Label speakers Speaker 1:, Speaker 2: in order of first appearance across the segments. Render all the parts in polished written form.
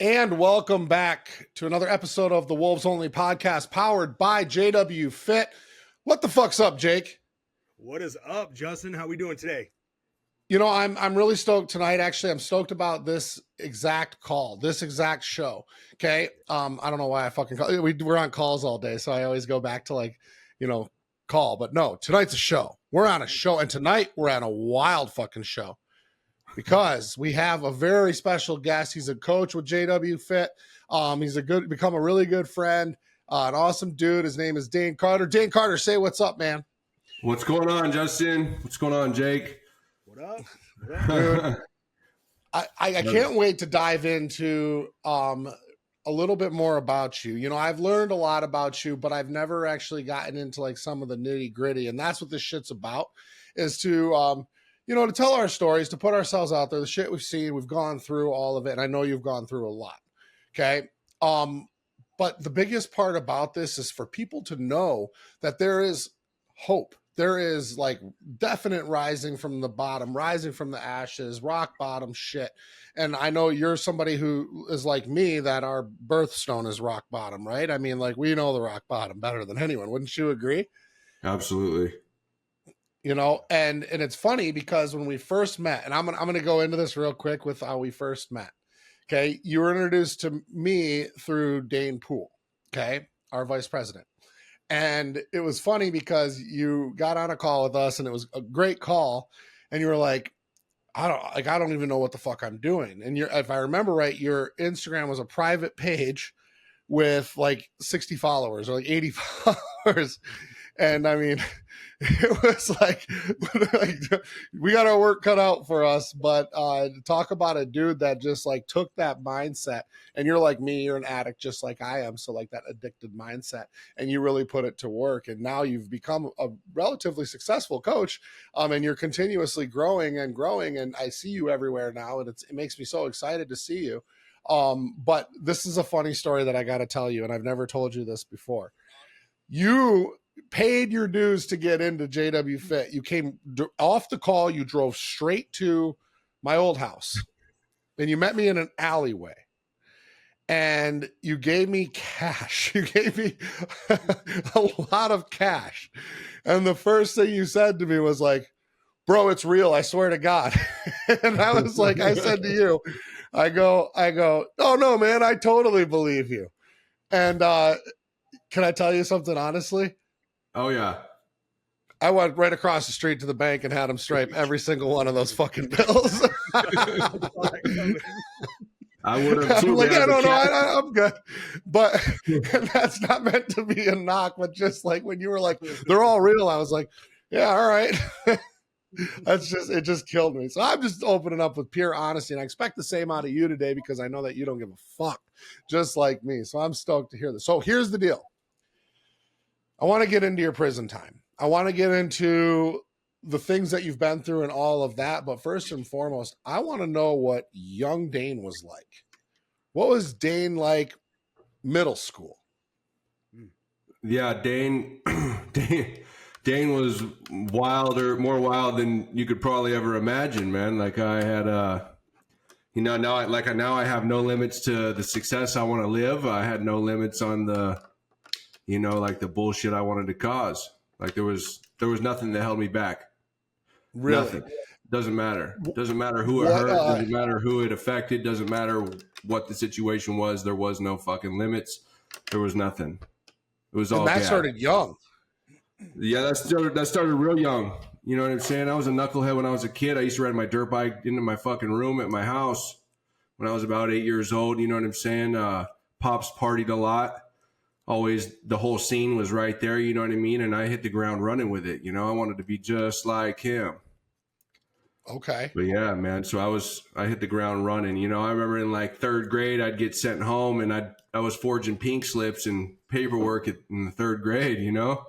Speaker 1: And welcome back to another episode of the Wolves Only podcast powered by JWFIT. What the fuck's up, Jake?
Speaker 2: What is up, Justin? How we doing today?
Speaker 1: You know, I'm really stoked tonight. Actually, I'm stoked about this exact call, this exact show. Okay. I don't know why I fucking call. We're on calls all day, so I always go back to call. But no, tonight's a show. We're on a show, and tonight we're on a wild fucking show. Because we have a very special guest. He's a coach with JWFIT. He's become a really good friend, an awesome dude. His name is Dane Carter. Dane Carter, say what's up, man.
Speaker 3: What's going on, Justin? What's going on, Jake?
Speaker 2: What up?
Speaker 1: Dude, I can't wait to dive into a little bit more about you. You know, I've learned a lot about you, but I've never actually gotten into like some of the nitty gritty. And that's what this shit's about, is to to tell our stories, to put ourselves out there, the shit we've seen, we've gone through all of it. And I know you've gone through a lot. Okay. But the biggest part about this is for people to know that there is hope. There is like definite rising from the bottom, rising from the ashes, rock bottom shit. And I know you're somebody who is like me, that our birthstone is rock bottom, right? I mean, like, we know the rock bottom better than anyone. Wouldn't you agree?
Speaker 3: Absolutely.
Speaker 1: You know, and it's funny because when we first met, and I'm gonna go into this real quick with how we first met. Okay, you were introduced to me through Dane Poole, okay, our vice president, and it was funny because you got on a call with us, and it was a great call, and you were like, I don't even know what the fuck I'm doing, and if I remember right, your Instagram was a private page with like 60 followers or like 80 followers, and I mean, it was like we got our work cut out for us. But talk about a dude that just like took that mindset, and you're like me, you're an addict just like I am, so like that addicted mindset, and you really put it to work, and now you've become a relatively successful coach, and you're continuously growing, and I see you everywhere now, and it makes me so excited to see you. But this is a funny story that I got to tell you, and I've never told you this before. You paid your dues to get into JWFIT. You came off the call. You drove straight to my old house, and you met me in an alleyway, and you gave me cash. You gave me a lot of cash. And the first thing you said to me was like, bro, it's real. I swear to God. And I was like, I said to you, I go, oh no, man, I totally believe you. And can I tell you something honestly?
Speaker 3: Oh, yeah.
Speaker 1: I went right across the street to the bank and had them stripe every single one of those fucking bills.
Speaker 3: I would have too.
Speaker 1: I'm like, I don't know, I'm good. But that's not meant to be a knock, but just like when you were like, they're all real, I was like, yeah, all right. It just killed me. So I'm just opening up with pure honesty, and I expect the same out of you today because I know that you don't give a fuck, just like me. So I'm stoked to hear this. So here's the deal. I want to get into your prison time. I want to get into the things that you've been through and all of that. But first and foremost, I want to know what young Dane was like. What was Dane like middle school?
Speaker 3: Yeah, Dane was more wild than you could probably ever imagine, man. Like I had, now I have no limits to the success I want to live. I had no limits on the bullshit I wanted to cause. Like there was nothing that held me back.
Speaker 1: Really?
Speaker 3: Nothing. Doesn't matter. Doesn't matter who it hurt. Doesn't matter who it affected. Doesn't matter what the situation was. There was no fucking limits. There was nothing. It was all.
Speaker 1: And that started young.
Speaker 3: Yeah, that started real young. You know what I'm saying? I was a knucklehead when I was a kid. I used to ride my dirt bike into my fucking room at my house when I was about 8 years old. You know what I'm saying? Pops partied a lot. Always the whole scene was right there, you know what I mean? And I hit the ground running with it. You know, I wanted to be just like him.
Speaker 1: Okay.
Speaker 3: But yeah, man. So I hit the ground running. You know, I remember in like third grade, I'd get sent home, and I was forging pink slips and paperwork in the third grade, you know?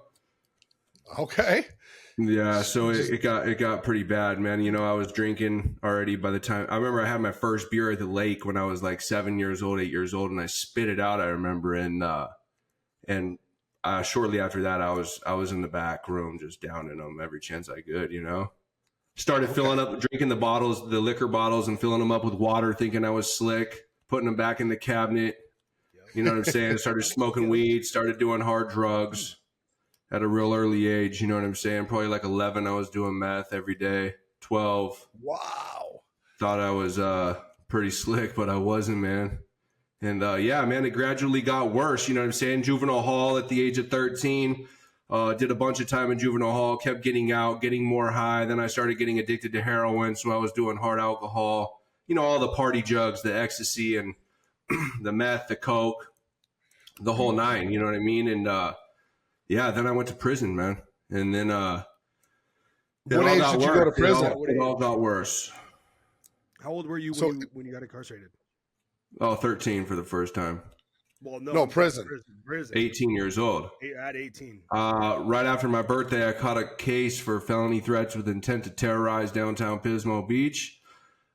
Speaker 1: Okay.
Speaker 3: Yeah, so it got pretty bad, man. You know, I was drinking already by the time I remember I had my first beer at the lake when I was like 7 years old, 8 years old, and I spit it out. I remember, and shortly after that, I was in the back room just downing them every chance I could. You know, started filling up, drinking the bottles, the liquor bottles, and filling them up with water, thinking I was slick, putting them back in the cabinet. You know what I'm saying? Started smoking weed, started doing hard drugs at a real early age, you know what I'm saying? Probably like 11, I was doing meth every day. 12.
Speaker 1: Wow.
Speaker 3: Thought I was pretty slick, but I wasn't, man. And yeah, man, it gradually got worse, you know what I'm saying? Juvenile hall at the age of 13. Did a bunch of time in juvenile hall, kept getting out, getting more high. Then I started getting addicted to heroin, so I was doing hard alcohol. You know, all the party drugs, the ecstasy and the meth, the coke, the whole nine, you know what I mean? And yeah, then I went to prison, man. And then
Speaker 1: what age did you go to prison?
Speaker 3: It all got worse.
Speaker 2: How old were you when you got incarcerated?
Speaker 3: Oh, 13 for the first time.
Speaker 2: Well,
Speaker 1: no, prison.
Speaker 3: 18 years old.
Speaker 2: At 18.
Speaker 3: Right after my birthday, I caught a case for felony threats with intent to terrorize downtown Pismo Beach.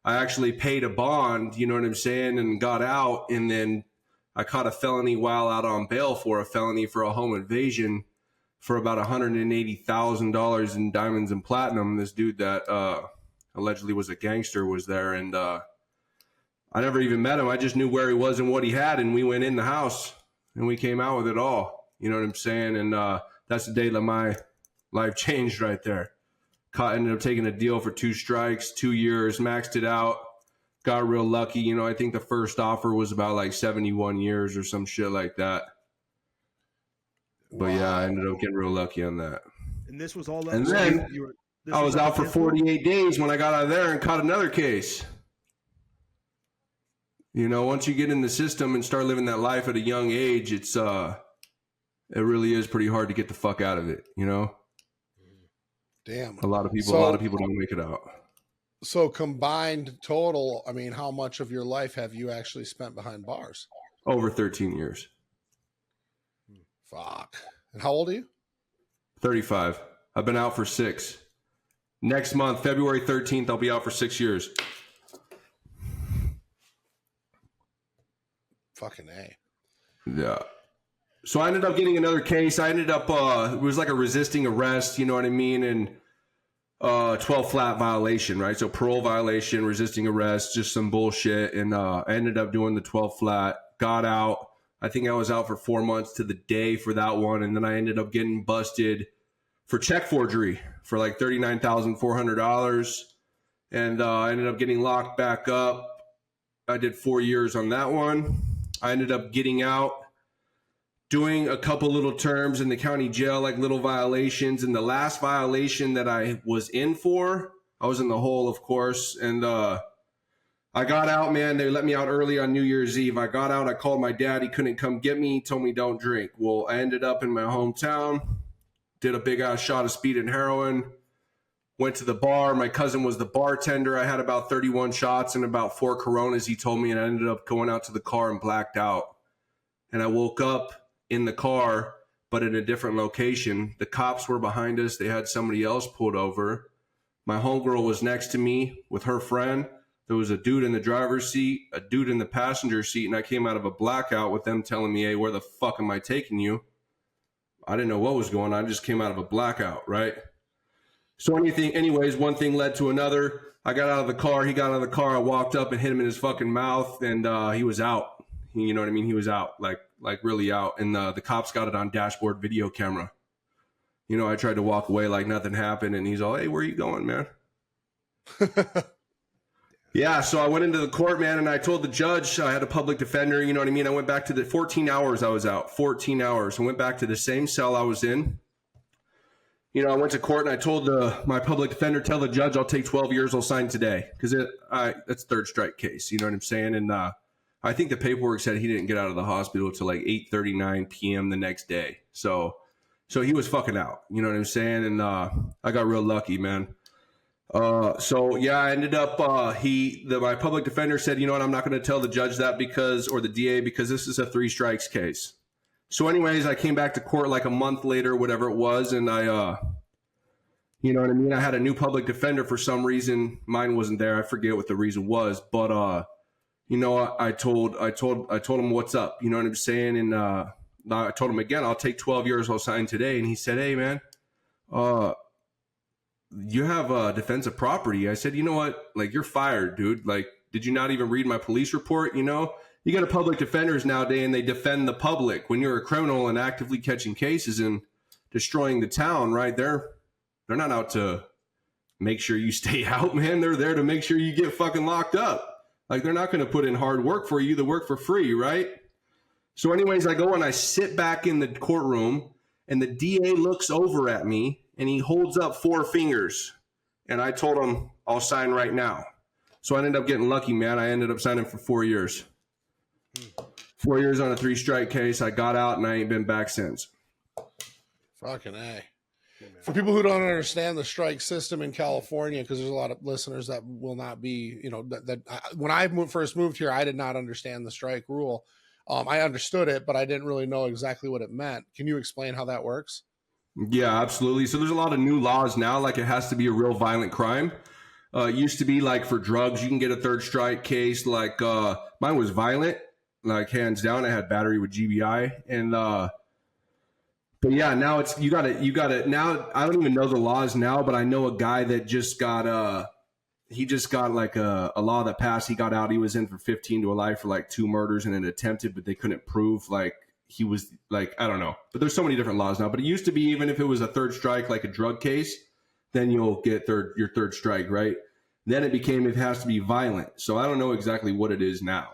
Speaker 3: I actually paid a bond, you know what I'm saying, and got out. And then I caught a felony while out on bail for a felony for a home invasion for about $180,000 in diamonds and platinum. This dude that allegedly was a gangster was there, and I never even met him. I just knew where he was and what he had, and we went in the house and we came out with it all. You know what I'm saying? And that's the day that my life changed right there. Ended up taking a deal for 2 strikes, 2 years, maxed it out. Got real lucky. You know, I think the first offer was about like 71 years or some shit like that. But yeah, I ended up getting real lucky on that.
Speaker 2: And this was all.
Speaker 3: And then I was out for 48 days when I got out of there and caught another case. You know, once you get in the system and start living that life at a young age, it really is pretty hard to get the fuck out of it. You know.
Speaker 1: Damn.
Speaker 3: A lot of people don't make it out.
Speaker 1: So combined total, I mean, how much of your life have you actually spent behind bars?
Speaker 3: Over 13 years.
Speaker 1: Fuck. And how old are you?
Speaker 3: 35. I've been out for 6. Next month, February 13th, I'll be out for 6 years.
Speaker 1: Fucking A.
Speaker 3: Yeah. So I ended up getting another case. I ended up, it was like a resisting arrest, you know what I mean? And 12 flat violation, right? So parole violation, resisting arrest, just some bullshit. And I ended up doing the 12 flat, got out. I think I was out for 4 months to the day for that one. And then I ended up getting busted for check forgery for like $39,400. And I ended up getting locked back up. I did 4 years on that one. I ended up getting out, doing a couple little terms in the county jail, like little violations. And the last violation that I was in for, I was in the hole, of course. And I got out, man. They let me out early on New Year's Eve. I got out. I called my dad. He couldn't come get me. He told me don't drink. Well, I ended up in my hometown, did a big ass shot of speed and heroin, went to the bar. My cousin was the bartender. I had about 31 shots and about 4 Coronas, he told me, and I ended up going out to the car and blacked out. And I woke up in the car, but in a different location. The cops were behind us. They had somebody else pulled over. My homegirl was next to me with her friend. There was a dude in the driver's seat, a dude in the passenger seat, and I came out of a blackout with them telling me, hey, where the fuck am I taking you? I didn't know what was going on. I just came out of a blackout, right? So anyways, one thing led to another. I got out of the car. He got out of the car. I walked up and hit him in his fucking mouth, and he was out. You know what I mean? He was out, like really out. And the cops got it on dashboard video camera. You know, I tried to walk away like nothing happened, and he's all, hey, where are you going, man? Yeah, so I went into the court, man, and I told the judge I had a public defender. You know what I mean? I went back to the 14 hours I was out, 14 hours. I went back to the same cell I was in. You know, I went to court and I told my public defender, tell the judge I'll take 12 years, I'll sign today. Because that's third strike case, you know what I'm saying? And I think the paperwork said he didn't get out of the hospital till like 8:39 p.m. the next day. So he was fucking out, you know what I'm saying? And I got real lucky, man. So yeah, I ended up, my public defender said, you know what, I'm not going to tell the judge that or the DA, because this is a 3 strikes case. So anyways, I came back to court like a month later, whatever it was. And You know what I mean? I had a new public defender for some reason. Mine wasn't there. I forget what the reason was, but you know, I told him what's up. You know what I'm saying? And I told him again, I'll take 12 years. I'll sign today. And he said, "Hey, man, you have a defensive property." I said, "You know what? Like, you're fired, dude. Like, did you not even read my police report? You know, you got a public defenders nowadays, and they defend the public. When you're a criminal and actively catching cases and destroying the town, right? They're not out to make sure you stay out, man. They're there to make sure you get fucking locked up. Like, they're not going to put in hard work for you. They work for free, right?" So anyways, I go and I sit back in the courtroom, and the DA looks over at me, and he holds up 4 fingers. And I told him, "I'll sign right now." So I ended up getting lucky, man. I ended up signing for 4 years. 4 years on a 3-strike case. I got out, and I ain't been back since.
Speaker 1: Fucking A. For people who don't understand the strike system in California, because there's a lot of listeners that will not be, you know, when I first moved here, I did not understand the strike rule. I understood it, but I didn't really know exactly what it meant. Can you explain how that works?
Speaker 3: Yeah, absolutely. So there's a lot of new laws now, like it has to be a real violent crime. It used to be like for drugs, you can get a 3rd strike case. Like mine was violent, like hands down. I had battery with GBI, and but yeah, now it's you got to now. I don't even know the laws now, but I know a guy that just got he just got like a law that passed. He got out. He was in for 15 to life for like 2 murders and an attempted, but they couldn't prove like he was like, I don't know. But there's so many different laws now. But it used to be even if it was a 3rd strike, like a drug case, then you'll get your 3rd strike, right? Then it became it has to be violent. So I don't know exactly what it is now,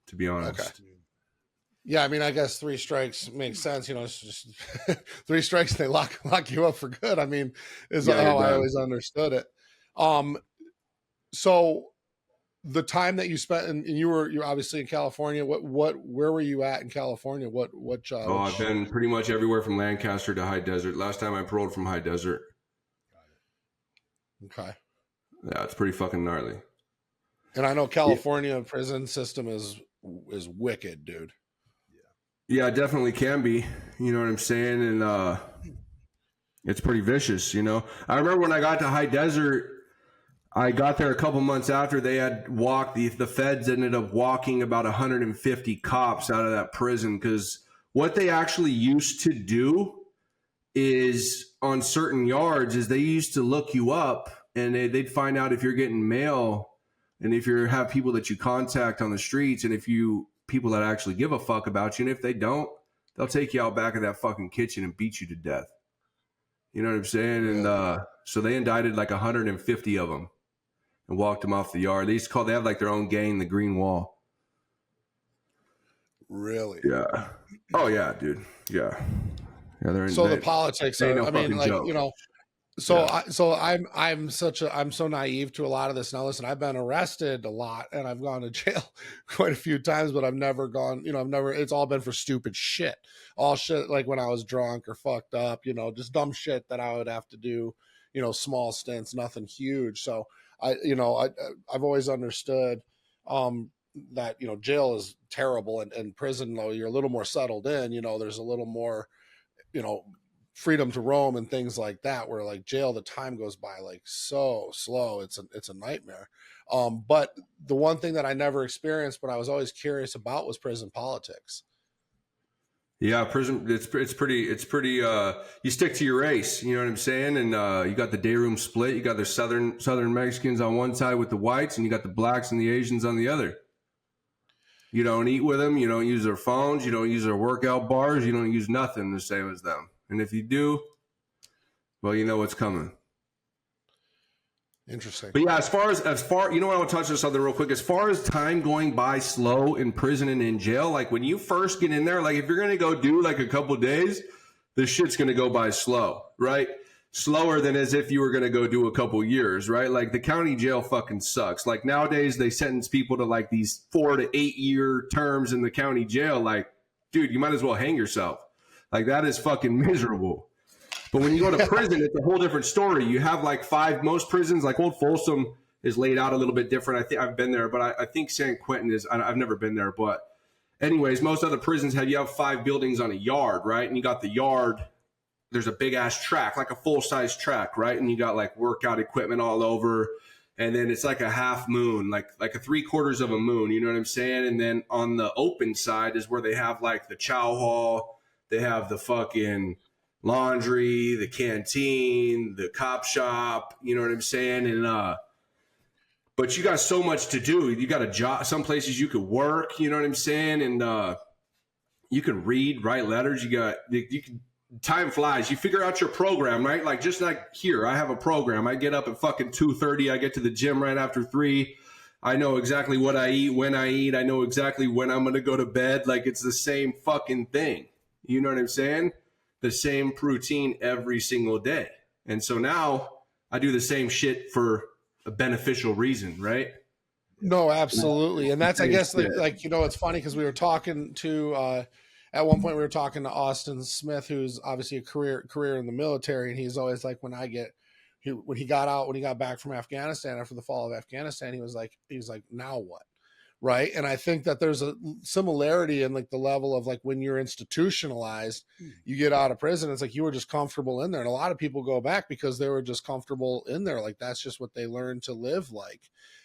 Speaker 3: to be honest.
Speaker 1: Okay. Yeah, I mean, I guess 3 strikes makes sense. You know, it's just 3 strikes, they lock you up for good. I mean, is how I always understood it. So the time that you spent, and you're obviously in California. Where were you at in California? What job?
Speaker 3: Oh, I've been pretty much everywhere from Lancaster to High Desert. Last time I paroled from High Desert.
Speaker 1: Okay.
Speaker 3: Yeah, it's pretty fucking gnarly.
Speaker 1: And I know California prison system is wicked, dude.
Speaker 3: Yeah, it definitely can be. You know what I'm saying? And it's pretty vicious, you know. I remember when I got to High Desert, I got there a couple months after they had walked. The feds ended up walking about 150 cops out of that prison because what they actually used to do is on certain yards is they used to look you up and they'd find out if you're getting mail and if you have people that you contact on the streets and if you people that actually give a fuck about you. And if they don't, they'll take you out back of that fucking kitchen and beat you to death. You know what I'm saying? And so they indicted like 150 of them and walked them off the yard. They have like their own gang, the Green Wall.
Speaker 1: Really?
Speaker 3: Yeah. Oh yeah, dude. Yeah. Yeah.
Speaker 1: The politics are, I mean, like, joke. You know, I'm so naive to a lot of this. Now, listen, I've been arrested a lot and I've gone to jail quite a few times, but I've never gone, you know, it's all been for stupid shit. All shit like when I was drunk or fucked up, you know, just dumb shit that I would have to do, you know, small stints, nothing huge. So I've always understood that, you know, jail is terrible and prison, though you're a little more settled in, you know, there's a little more, you know, freedom to roam and things like that, where like jail, the time goes by like so slow. It's a nightmare. But the one thing that I never experienced, but I was always curious about was prison politics.
Speaker 3: Yeah, prison. It's pretty. You stick to your race. You know what I'm saying? And you got the day room split. You got the southern Mexicans on one side with the whites, and you got the blacks and the Asians on the other. You don't eat with them. You don't use their phones. You don't use their workout bars. You don't use nothing the same as them. And if you do, well, you know what's coming.
Speaker 1: Interesting.
Speaker 3: But yeah, as far, you know what, I want to touch on something real quick. As far as time going by slow in prison and in jail, like when you first get in there, like if you're going to go do like a couple of days, this shit's going to go by slow, right? Slower than as if you were going to go do a couple years, right? Like the county jail fucking sucks. Like nowadays they sentence people to like these 4 to 8 year terms in the county jail. Like, dude, you might as well hang yourself. Like that is fucking miserable. But when you go to prison, it's a whole different story. You have like 5, most prisons, like Old Folsom is laid out a little bit different. I think I've been there, but I think San Quentin is, I've never been there. But anyways, most other prisons you have 5 buildings on a yard, right? And you got the yard there's a big ass track, like a full size track, right? And you got like workout equipment all over. And then it's like a half moon, like a 3/4 of a moon, you know what I'm saying? And then on the open side is where they have like the chow hall, they have the fucking laundry, the canteen, the cop shop, you know what I'm saying? And but you got so much to do. You got a job, some places you could work, you know what I'm saying? And you can read, write letters, you can, time flies. You figure out your program, right? Like just like here, I have a program. I get up at fucking 2:30. I get to the gym right after 3. I know exactly what I eat, when I eat. I know exactly when I'm going to go to bed. Like it's the same fucking thing. You know what I'm saying? The same routine every single day. And so now I do the same shit for a beneficial reason, right?
Speaker 1: No, absolutely. And that's, I guess, like you know, it's funny because we were talking to, at one point we were talking to Austin Smith, who's obviously a career in the military. And he's always like, when he got back from Afghanistan after the fall of Afghanistan, he was like, now what? Right. And I think that there's a similarity in like the level of like when you're institutionalized, you get out of prison, it's like you were just comfortable in there. And a lot of people go back because they were just comfortable in there. Like that's just what they learned to live like,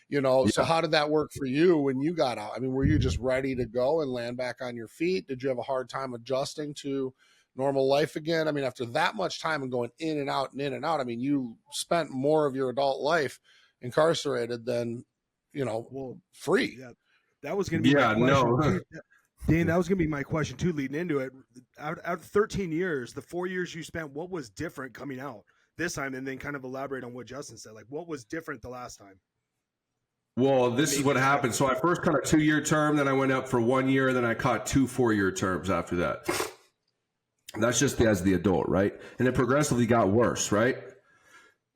Speaker 1: you know. Yeah. So how did that work for you when you got out? I mean, were you just ready to go and land back on your feet? Did you have a hard time adjusting to normal life again? I mean, after that much time and going in and out, I mean, you spent more of your adult life incarcerated than, you know, free.
Speaker 2: Yeah. That was going to be my question.
Speaker 3: No.
Speaker 2: Dane, that was going to be my question too, leading into it. Out of 13 years, the 4 years you spent, what was different coming out this time? And then kind of elaborate on what Justin said. Like, what was different the last time?
Speaker 3: Well, this is what happened. So I first caught a 2-year term, then I went up for 1 year, then I caught 2 4-year terms after that. That's just as the adult, right? And it progressively got worse, right?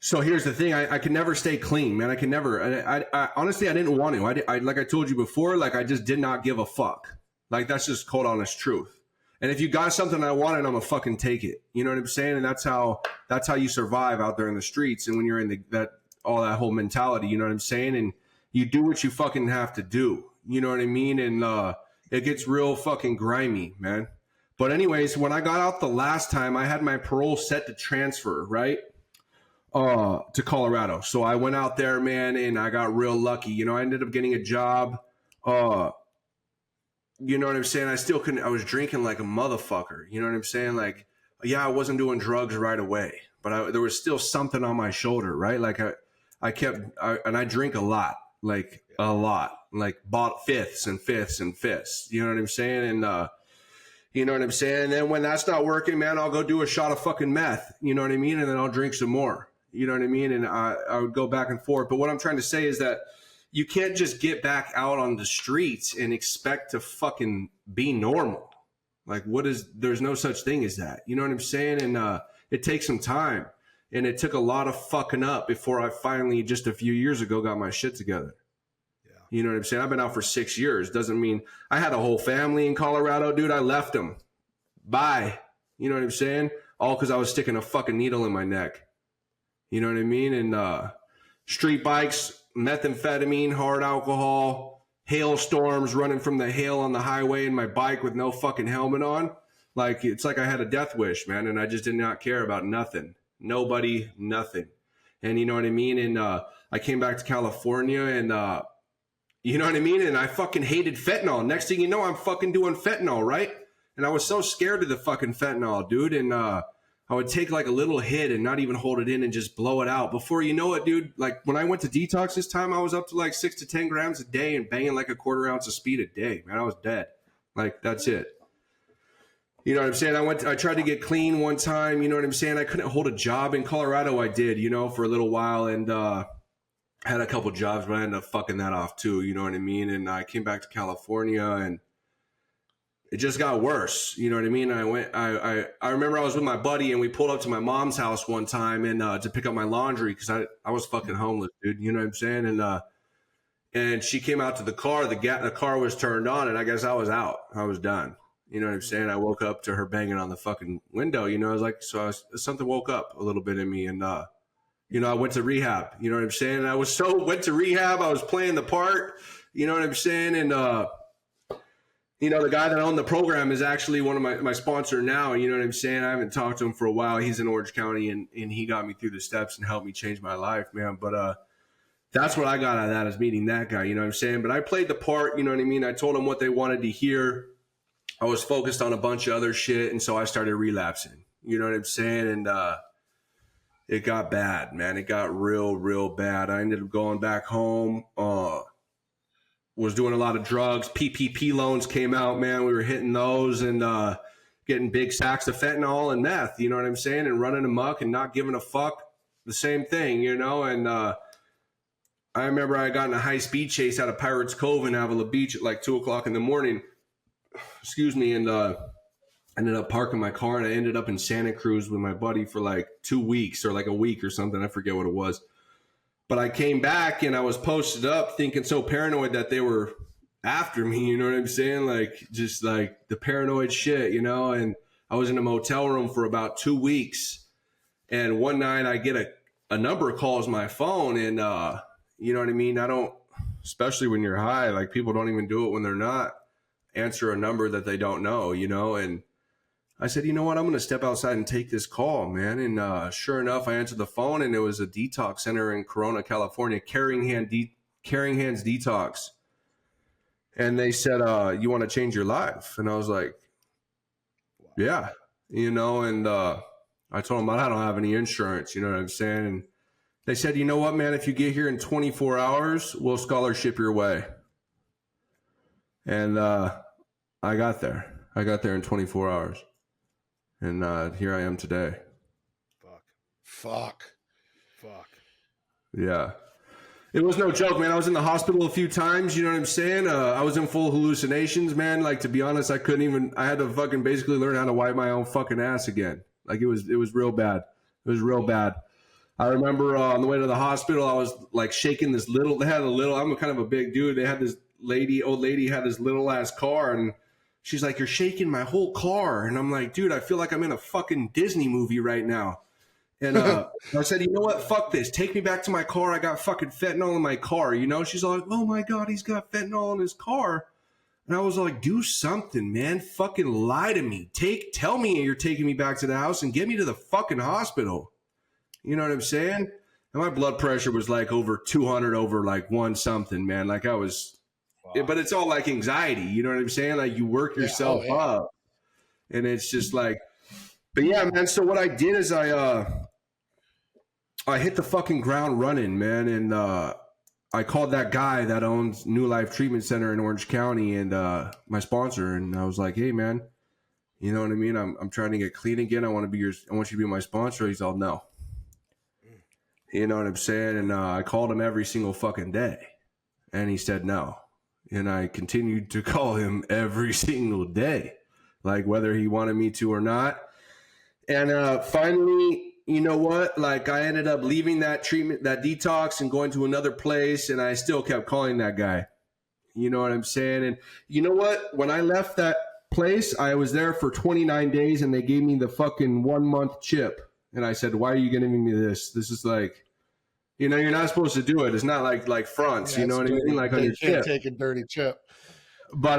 Speaker 3: So here's the thing. I can never stay clean, man. I can never. I honestly, I didn't want to. I like I told you before, like I just did not give a fuck. Like that's just cold, honest truth. And if you got something I wanted, I'm gonna fucking take it. You know what I'm saying? And that's how you survive out there in the streets. And when you're in that whole mentality, you know what I'm saying? And you do what you fucking have to do. You know what I mean? And it gets real fucking grimy, man. But anyways, when I got out the last time, I had my parole set to transfer, right? To Colorado. So I went out there, man, and I got real lucky. You know, I ended up getting a job. You know what I'm saying? I was drinking like a motherfucker. You know what I'm saying? Like, yeah, I wasn't doing drugs right away, but there was still something on my shoulder, right? Like I drink a lot, like a lot, like bought fifths and fifths and fifths. You know what I'm saying? And, you know what I'm saying? And then when that's not working, man, I'll go do a shot of fucking meth. You know what I mean? And then I'll drink some more. You know what I mean? And I would go back and forth. But what I'm trying to say is that you can't just get back out on the streets and expect to fucking be normal. Like there's no such thing as that. You know what I'm saying? And it takes some time. And it took a lot of fucking up before I finally, just a few years ago, got my shit together. Yeah. You know what I'm saying? I've been out for 6 years. Doesn't mean I had a whole family in Colorado, dude. I left them. Bye. You know what I'm saying? All because I was sticking a fucking needle in my neck. You know what I mean? And street bikes, methamphetamine, hard alcohol, hailstorms, running from the hail on the highway in my bike with no fucking helmet on. Like, it's like I had a death wish, man. And I just did not care about nothing. Nobody, nothing. And you know what I mean? And I came back to California and, you know what I mean? And I fucking hated fentanyl. Next thing you know, I'm fucking doing fentanyl, right? And I was so scared of the fucking fentanyl, dude. And I would take like a little hit and not even hold it in and just blow it out. Before you know it, dude, like when I went to detox this time, I was up to like 6 to 10 grams a day and banging like a 1/4 ounce of speed a day. Man, I was dead. Like, that's it. You know what I'm saying? I tried to get clean one time. You know what I'm saying? I couldn't hold a job in Colorado. I did, you know, for a little while, and had a couple jobs, but I ended up fucking that off too. You know what I mean? And I came back to California and it just got worse. You know what I mean? I remember I was with my buddy and we pulled up to my mom's house one time and to pick up my laundry because I was fucking homeless, dude. You know what I'm saying? And she came out to the car. The car was turned on and I guess I was out. I was done. You know what I'm saying? I woke up to her banging on the fucking window. You know, I was like, something woke up a little bit in me. And, you know, I went to rehab. You know what I'm saying? And I went to rehab. I was playing the part. You know what I'm saying? And, you know, the guy that owned the program is actually one of my sponsor now. You know what I'm saying? I haven't talked to him for a while. He's in Orange County, and he got me through the steps and helped me change my life, man. But that's what I got out of that, is meeting that guy. You know what I'm saying? But I played the part. You know what I mean? I told them what they wanted to hear. I was focused on a bunch of other shit, and so I started relapsing. You know what I'm saying? And it got bad, man. It got real bad. I ended up going back home. Was doing a lot of drugs. PPP loans came out, man. We were hitting those and getting big sacks of fentanyl and meth, you know what I'm saying? And running amok and not giving a fuck. The same thing, you know? And I remember I got in a high-speed chase out of Pirates Cove in Avila Beach at like 2 o'clock in the morning. Excuse me. And ended up parking my car, and I ended up in Santa Cruz with my buddy for like 2 weeks or like a week or something. I forget what it was. But I came back and I was posted up thinking so paranoid that they were after me, you know what I'm saying? Like, just like the paranoid shit, you know? And I was in a motel room for about 2 weeks. And one night I get a number calls my phone, and you know what I mean? I don't, especially when you're high, like people don't even do it when they're not, answer a number that they don't know, you know? And I said, you know what? I'm going to step outside and take this call, man. And sure enough, I answered the phone, and it was a detox center in Corona, California, Caring Hands Detox. And they said, you want to change your life? And I was like, yeah, you know, and I told them I don't have any insurance, you know what I'm saying? And they said, you know what, man, if you get here in 24 hours, we'll scholarship your way. And I got there. I got there in 24 hours. And here I am today.
Speaker 1: Fuck.
Speaker 3: Yeah. It was no joke, man. I was in the hospital a few times, you know what I'm saying? I was in full hallucinations, man. Like, to be honest, I had to fucking basically learn how to wipe my own fucking ass again. Like, it was real bad. It was real bad. I remember on the way to the hospital, I was like shaking this little, I'm kind of a big dude. They had this old lady had this little ass car, and she's like, you're shaking my whole car. And I'm like, dude, I feel like I'm in a fucking Disney movie right now. And I said, you know what? Fuck this. Take me back to my car. I got fucking fentanyl in my car. You know, she's like, oh my God, he's got fentanyl in his car. And I was like, do something, man. Fucking lie to me. Tell me you're taking me back to the house and get me to the fucking hospital. You know what I'm saying? And my blood pressure was like over 200 over like 1 something, man. Like I was, but it's all like anxiety. You know what I'm saying? Like you work yourself up, and it's just like, but yeah, man. So what I did is I hit the fucking ground running, man. And I called that guy that owns New Life Treatment Center in Orange County, and my sponsor. And I was like, hey man, you know what I mean? I'm trying to get clean again. I want you to be my sponsor. He's all, no. You know what I'm saying? And I called him every single fucking day, and he said no. And I continued to call him every single day, like whether he wanted me to or not. And finally, you know what? Like I ended up leaving that treatment, that detox, and going to another place, and I still kept calling that guy. You know what I'm saying? And you know what? When I left that place, I was there for 29 days, and they gave me the fucking 1 month chip. And I said, why are you giving me this? This is like, you know, you're not supposed to do it. It's not like fronts, you know what I mean? Like on your chip. You can't
Speaker 1: take a dirty chip.
Speaker 3: But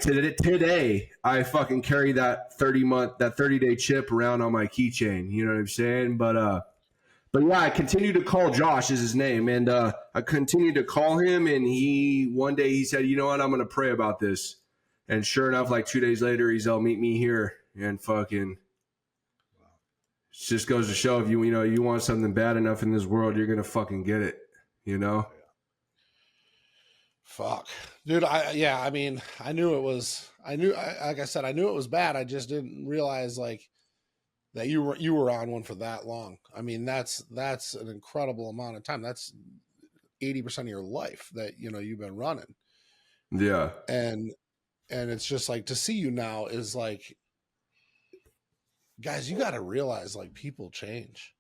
Speaker 3: today, I fucking carry that 30-day chip around on my keychain. You know what I'm saying? But yeah, I continued to call. Josh is his name. And I continued to call him. And one day he said, you know what? I'm going to pray about this. And sure enough, like 2 days later, he's all, meet me here. And fucking, just goes to show if you want something bad enough in this world, you're going to fucking get it, you know?
Speaker 1: Fuck, dude. I mean, I knew it was bad. I just didn't realize like that you were on one for that long. I mean, that's an incredible amount of time. That's 80% of your life that, you know, you've been running.
Speaker 3: Yeah.
Speaker 1: And it's just like, to see you now is like, guys, you got to realize like people change.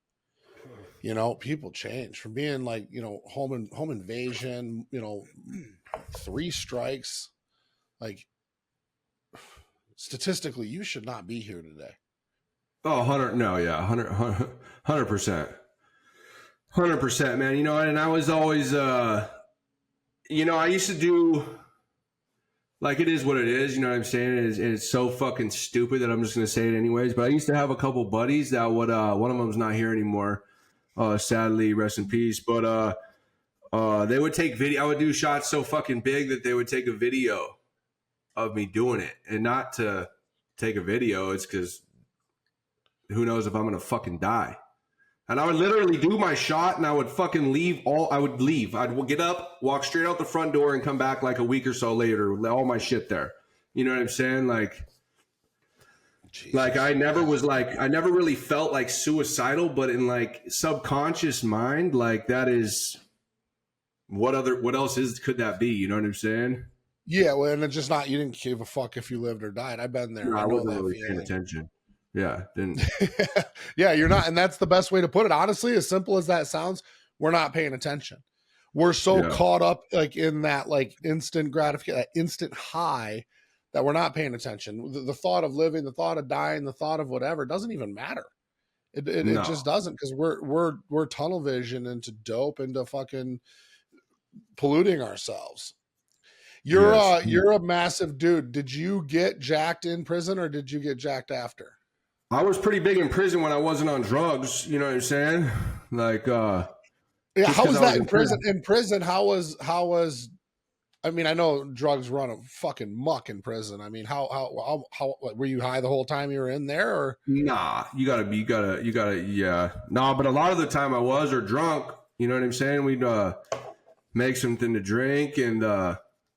Speaker 1: You know, people change from being like, you know, home invasion, you know, 3 strikes. Like, statistically, you should not be here today.
Speaker 3: Oh, 100, no, yeah, 100%. 100%, man. You know, and I was always, you know, I used to do like it is what it is. You know what I'm saying? It's so fucking stupid that I'm just gonna say it anyways. But I used to have a couple buddies that would. One of them's not here anymore. Sadly, rest in peace. But they would take video. I would do shots so fucking big that they would take a video of me doing it, and not to take a video. It's because who knows if I'm gonna fucking die. And I would literally do my shot, and I would fucking leave. I would leave. I'd get up, walk straight out the front door, and come back like a week or so later with all my shit there. You know what I'm saying? Like,
Speaker 1: Jesus.
Speaker 3: like I never really felt like suicidal, but in like subconscious mind, like that is what else could that be? You know what I'm saying?
Speaker 1: Yeah, well, and it's just not, you didn't give a fuck if you lived or died. I've been there.
Speaker 3: No, I
Speaker 1: know
Speaker 3: wasn't
Speaker 1: that
Speaker 3: really paying
Speaker 1: feeling.
Speaker 3: attention. Yeah, didn't.
Speaker 1: Yeah, you're not, and that's the best way to put it. Honestly, as simple as that sounds, we're not paying attention. We're so caught up like in that like instant gratification, that instant high, that we're not paying attention. The thought of living, the thought of dying, the thought of whatever doesn't even matter. It just doesn't, because we're tunnel vision into dope, into fucking polluting ourselves. You're a massive dude. Did you get jacked in prison, or did you get jacked after?
Speaker 3: I was pretty big in prison when I wasn't on drugs. You know what I'm saying? Like,
Speaker 1: yeah. How was that in prison? In prison, how was? I mean, I know drugs run a fucking muck in prison. I mean, how were you high the whole time you were in there, or?
Speaker 3: Nah, you gotta, yeah. Nah, but a lot of the time I was, or drunk. You know what I'm saying? We'd make something to drink, and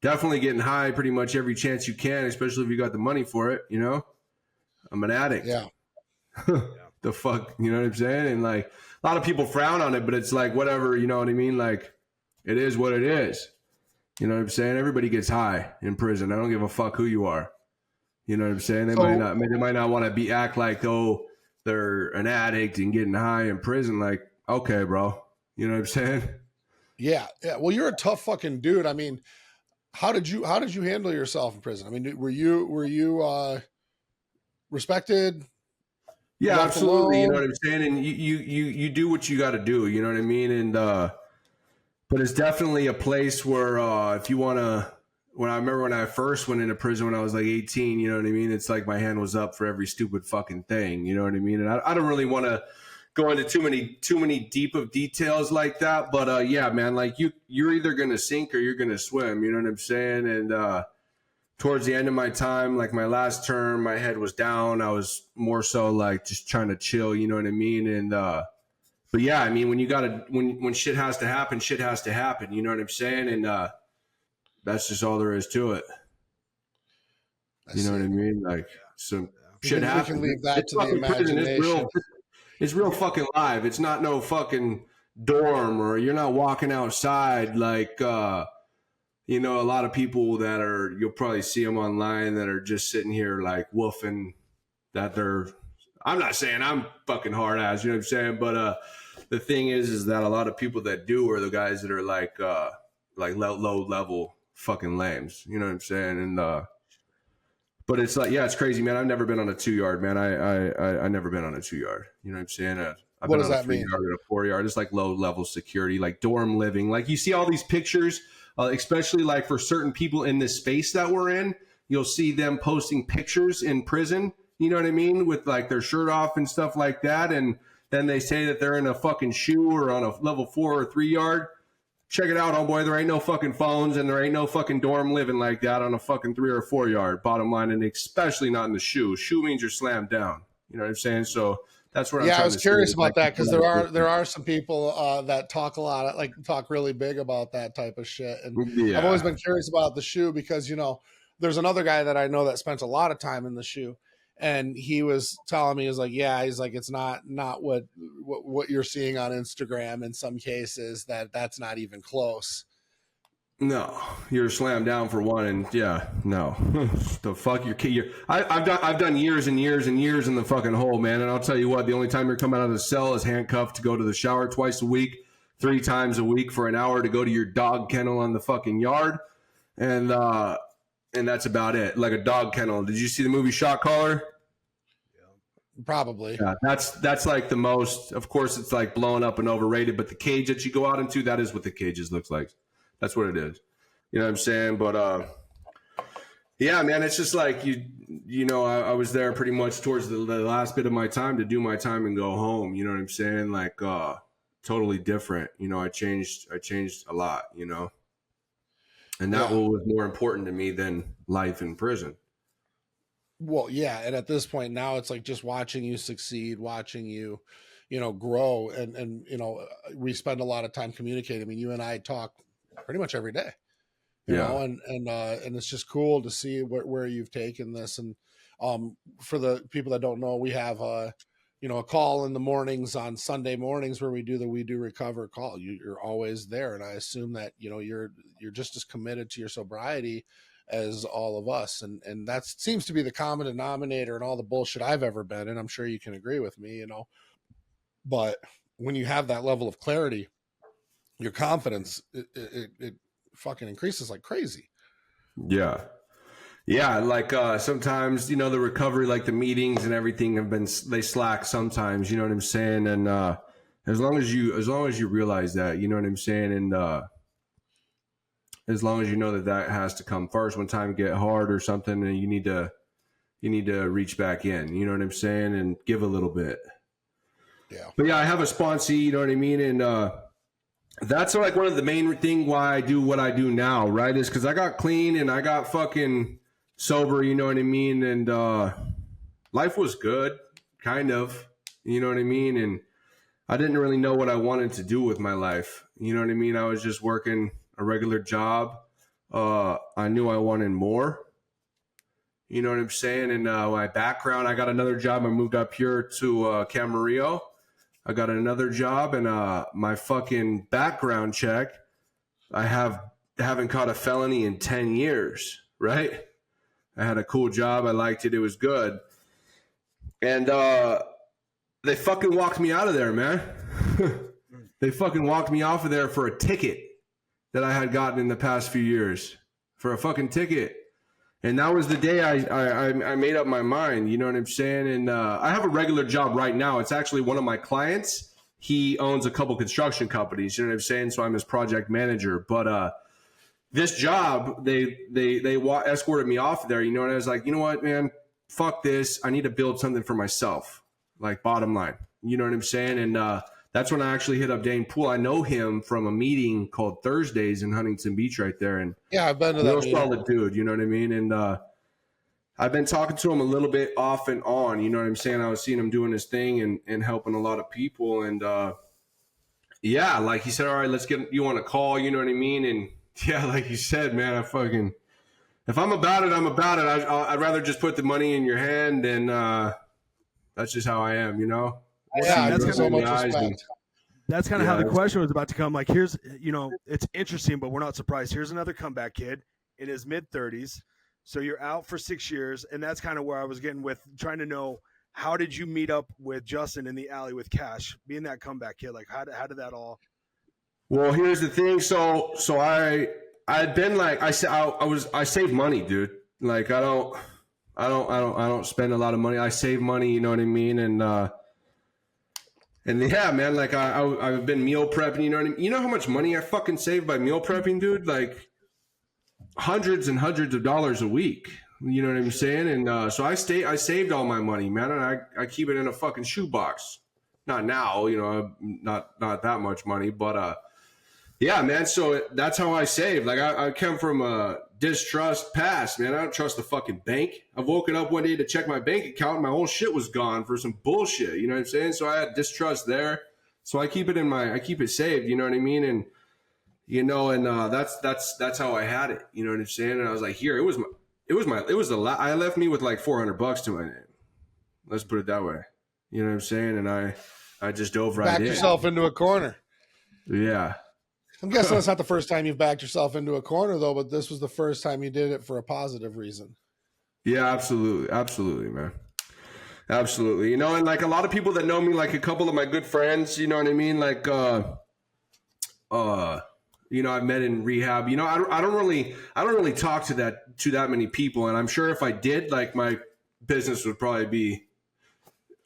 Speaker 3: definitely getting high pretty much every chance you can, especially if you got the money for it. You know, I'm an addict.
Speaker 1: Yeah.
Speaker 3: The fuck, you know what I'm saying? And like a lot of people frown on it, but it's like whatever, you know what I mean? Like it is what it is. You know what I'm saying? Everybody gets high in prison. I don't give a fuck who you are. You know what I'm saying? They might not want to act like, oh, they're an addict and getting high in prison. Like, okay, bro. You know what I'm saying?
Speaker 1: Yeah. Yeah. Well, you're a tough fucking dude. I mean, how did you handle yourself in prison? I mean, were you respected?
Speaker 3: Yeah, absolutely. You know what I'm saying? And you do what you got to do. You know what I mean? And but it's definitely a place where if you want to. When I remember when I first went into prison when I was like 18, you know what I mean? It's like my hand was up for every stupid fucking thing. You know what I mean? And I don't really want to go into too many deep of details like that. But yeah, man, like you're either gonna sink or you're gonna swim. You know what I'm saying? And towards the end of my time, like my last term, my head was down. I was more so like just trying to chill, you know what I mean? And but yeah, I mean, when shit has to happen, shit has to happen. You know what I'm saying? And that's just all there is to it. You know what I mean? Like some shit happens. We can leave that to the imagination. It's real fucking live. It's not no fucking dorm, or you're not walking outside like you know, a lot of people that are, you'll probably see them online that are just sitting here like woofing that they're, I'm not saying I'm fucking hard ass, you know what I'm saying? But the thing is that a lot of people that do are the guys that are like low level fucking lames, you know what I'm saying? And but it's like, yeah, it's crazy, man. I've never been on a 2-yard, man. I never been on a 2-yard, you know what I'm saying? I've
Speaker 1: what
Speaker 3: been
Speaker 1: does
Speaker 3: on
Speaker 1: that
Speaker 3: a 3-yard
Speaker 1: mean?
Speaker 3: and a 4-yard. It's like low level security, like dorm living. Like you see all these pictures, especially like for certain people in this space that we're in, you'll see them posting pictures in prison, you know what I mean? With like their shirt off and stuff like that. And then they say that they're in a fucking shoe or on a level 4 or 3-yard. Check it out, oh boy. There ain't no fucking phones and there ain't no fucking dorm living like that on a fucking 3 or 4-yard, bottom line. And especially not in the shoe. Shoe means you're slammed down. You know what I'm saying? So that's what I'm
Speaker 1: I was curious about that, because there are some people that talk a lot, like talk really big about that type of shit. And I've always been curious about the shoe because, you know, there's another guy that I know that spent a lot of time in the shoe, and he was telling me, he was like, yeah, he's like, it's not what you're seeing on Instagram in some cases, that's not even close.
Speaker 3: No, you're slammed down for one, and yeah, no, the fuck I've done years and years and years in the fucking hole, man. And I'll tell you what, the only time you're coming out of the cell is handcuffed to go to the shower twice a week, 3 times a week for an hour to go to your dog kennel on the fucking yard, and that's about it. Like a dog kennel. Did you see the movie Shot Caller?
Speaker 1: Probably.
Speaker 3: Yeah, that's like the most. Of course, it's like blown up and overrated, but the cage that you go out into, that is what the cages looks like. That's what it is. You know what I'm saying? But Yeah, man, it's just like I was there pretty much towards the last bit of my time to do my time and go home. You know what I'm saying? Like, totally different. I changed a lot. And that
Speaker 1: Yeah.
Speaker 3: was more important to me than life in prison.
Speaker 1: Well, yeah, and at this point now it's like just watching you succeed, watching you, grow, and we spend a lot of time communicating. I mean, you and I talk pretty much every day,
Speaker 3: Yeah.
Speaker 1: and it's just cool to see where you've taken this. And for the people that don't know, we have a call in the mornings on Sunday mornings where we do the We Do Recover call. You're always there, and I assume that you're just as committed to your sobriety as all of us, and that seems to be the common denominator in all the bullshit I've ever been in. I'm sure you can agree with me, but when you have that level of clarity, your confidence it fucking increases like crazy.
Speaker 3: Yeah. Yeah, like sometimes the recovery, like the meetings and everything they slack sometimes. You know what I'm saying? And as long as you realize that, you know what I'm saying, and as long as you know that has to come first when time get hard or something, and you need to reach back in. You know what I'm saying, and give a little bit.
Speaker 1: Yeah.
Speaker 3: But yeah, I have a sponsee. You know what I mean, and that's like one of the main thing why I do what I do now, right? Is because I got clean and I got fucking sober, you know what I mean? And life was good, kind of, you know what I mean? And I didn't really know what I wanted to do with my life, you know what I mean? I was just working a regular job. I knew I wanted more, you know what I'm saying? And my background, I got another job. I moved up here to Camarillo. I got another job, and my fucking background check, I haven't caught a felony in 10 years, right? I had a cool job. I liked it. It was good. And they fucking walked me out of there, man. They fucking walked me off of there for a ticket that I had gotten in the past few years. For a fucking ticket. And that was the day I made up my mind. You know what I'm saying? And I have a regular job right now. It's actually one of my clients. He owns a couple construction companies. You know what I'm saying? So I'm his project manager. But this job, they escorted me off there, and I was like, you know what, man, fuck this. I need to build something for myself, like bottom line. You know what I'm saying? And that's when I actually hit up Dane Poole. I know him from a meeting called Thursdays in Huntington Beach right there. And
Speaker 1: yeah, I've been to that
Speaker 3: real
Speaker 1: meeting.
Speaker 3: solid dude, you know what I mean? And I've been talking to him a little bit off and on, you know what I'm saying? I was seeing him doing his thing and helping a lot of people. And yeah, like he said, all right, let's get you on a call, you know what I mean? And yeah, like you said, man, if I'm about it, I'm about it. I'd rather just put the money in your hand, and that's just how I am,
Speaker 1: Yeah,
Speaker 2: that's
Speaker 1: so much respect.
Speaker 2: That's kind of how the question was about to come. Like, here's, it's interesting, but we're not surprised. Here's another comeback kid in his mid-30s. So you're out for 6 years, and that's kind of where I was getting with trying to know, how did you meet up with Justin in the alley with Cash, being that comeback kid? Like, how did that all?
Speaker 3: Well, here's the thing. So I'd been like, I saved money, dude. Like, I don't spend a lot of money. I save money, you know what I mean? And yeah, man, like I've been meal prepping, you know what I mean? You know how much money I fucking saved by meal prepping, dude? Like hundreds and hundreds of dollars a week. You know what I'm saying? And so I saved all my money, man, and I keep it in a fucking shoebox. Not now, not that much money, but yeah, man. So that's how I save. Like I come from a distrust past, man. I don't trust the fucking bank. I've woken up one day to check my bank account, and my whole shit was gone for some bullshit. You know what I'm saying? So I had distrust there. So I keep it saved. You know what I mean? And that's how I had it. You know what I'm saying? And I was like, here, I left me with like $400 to my name. Let's put it that way. You know what I'm saying? And I just dove right in.
Speaker 1: Backed yourself into a corner.
Speaker 3: Yeah.
Speaker 1: I'm guessing that's not the first time you've backed yourself into a corner, though, but this was the first time you did it for a positive reason.
Speaker 3: Yeah, absolutely. Absolutely, man. Absolutely. And like a lot of people that know me, like a couple of my good friends, you know what I mean? Like, I've met in rehab. I don't really talk to that many people. And I'm sure if I did, like, my business would probably be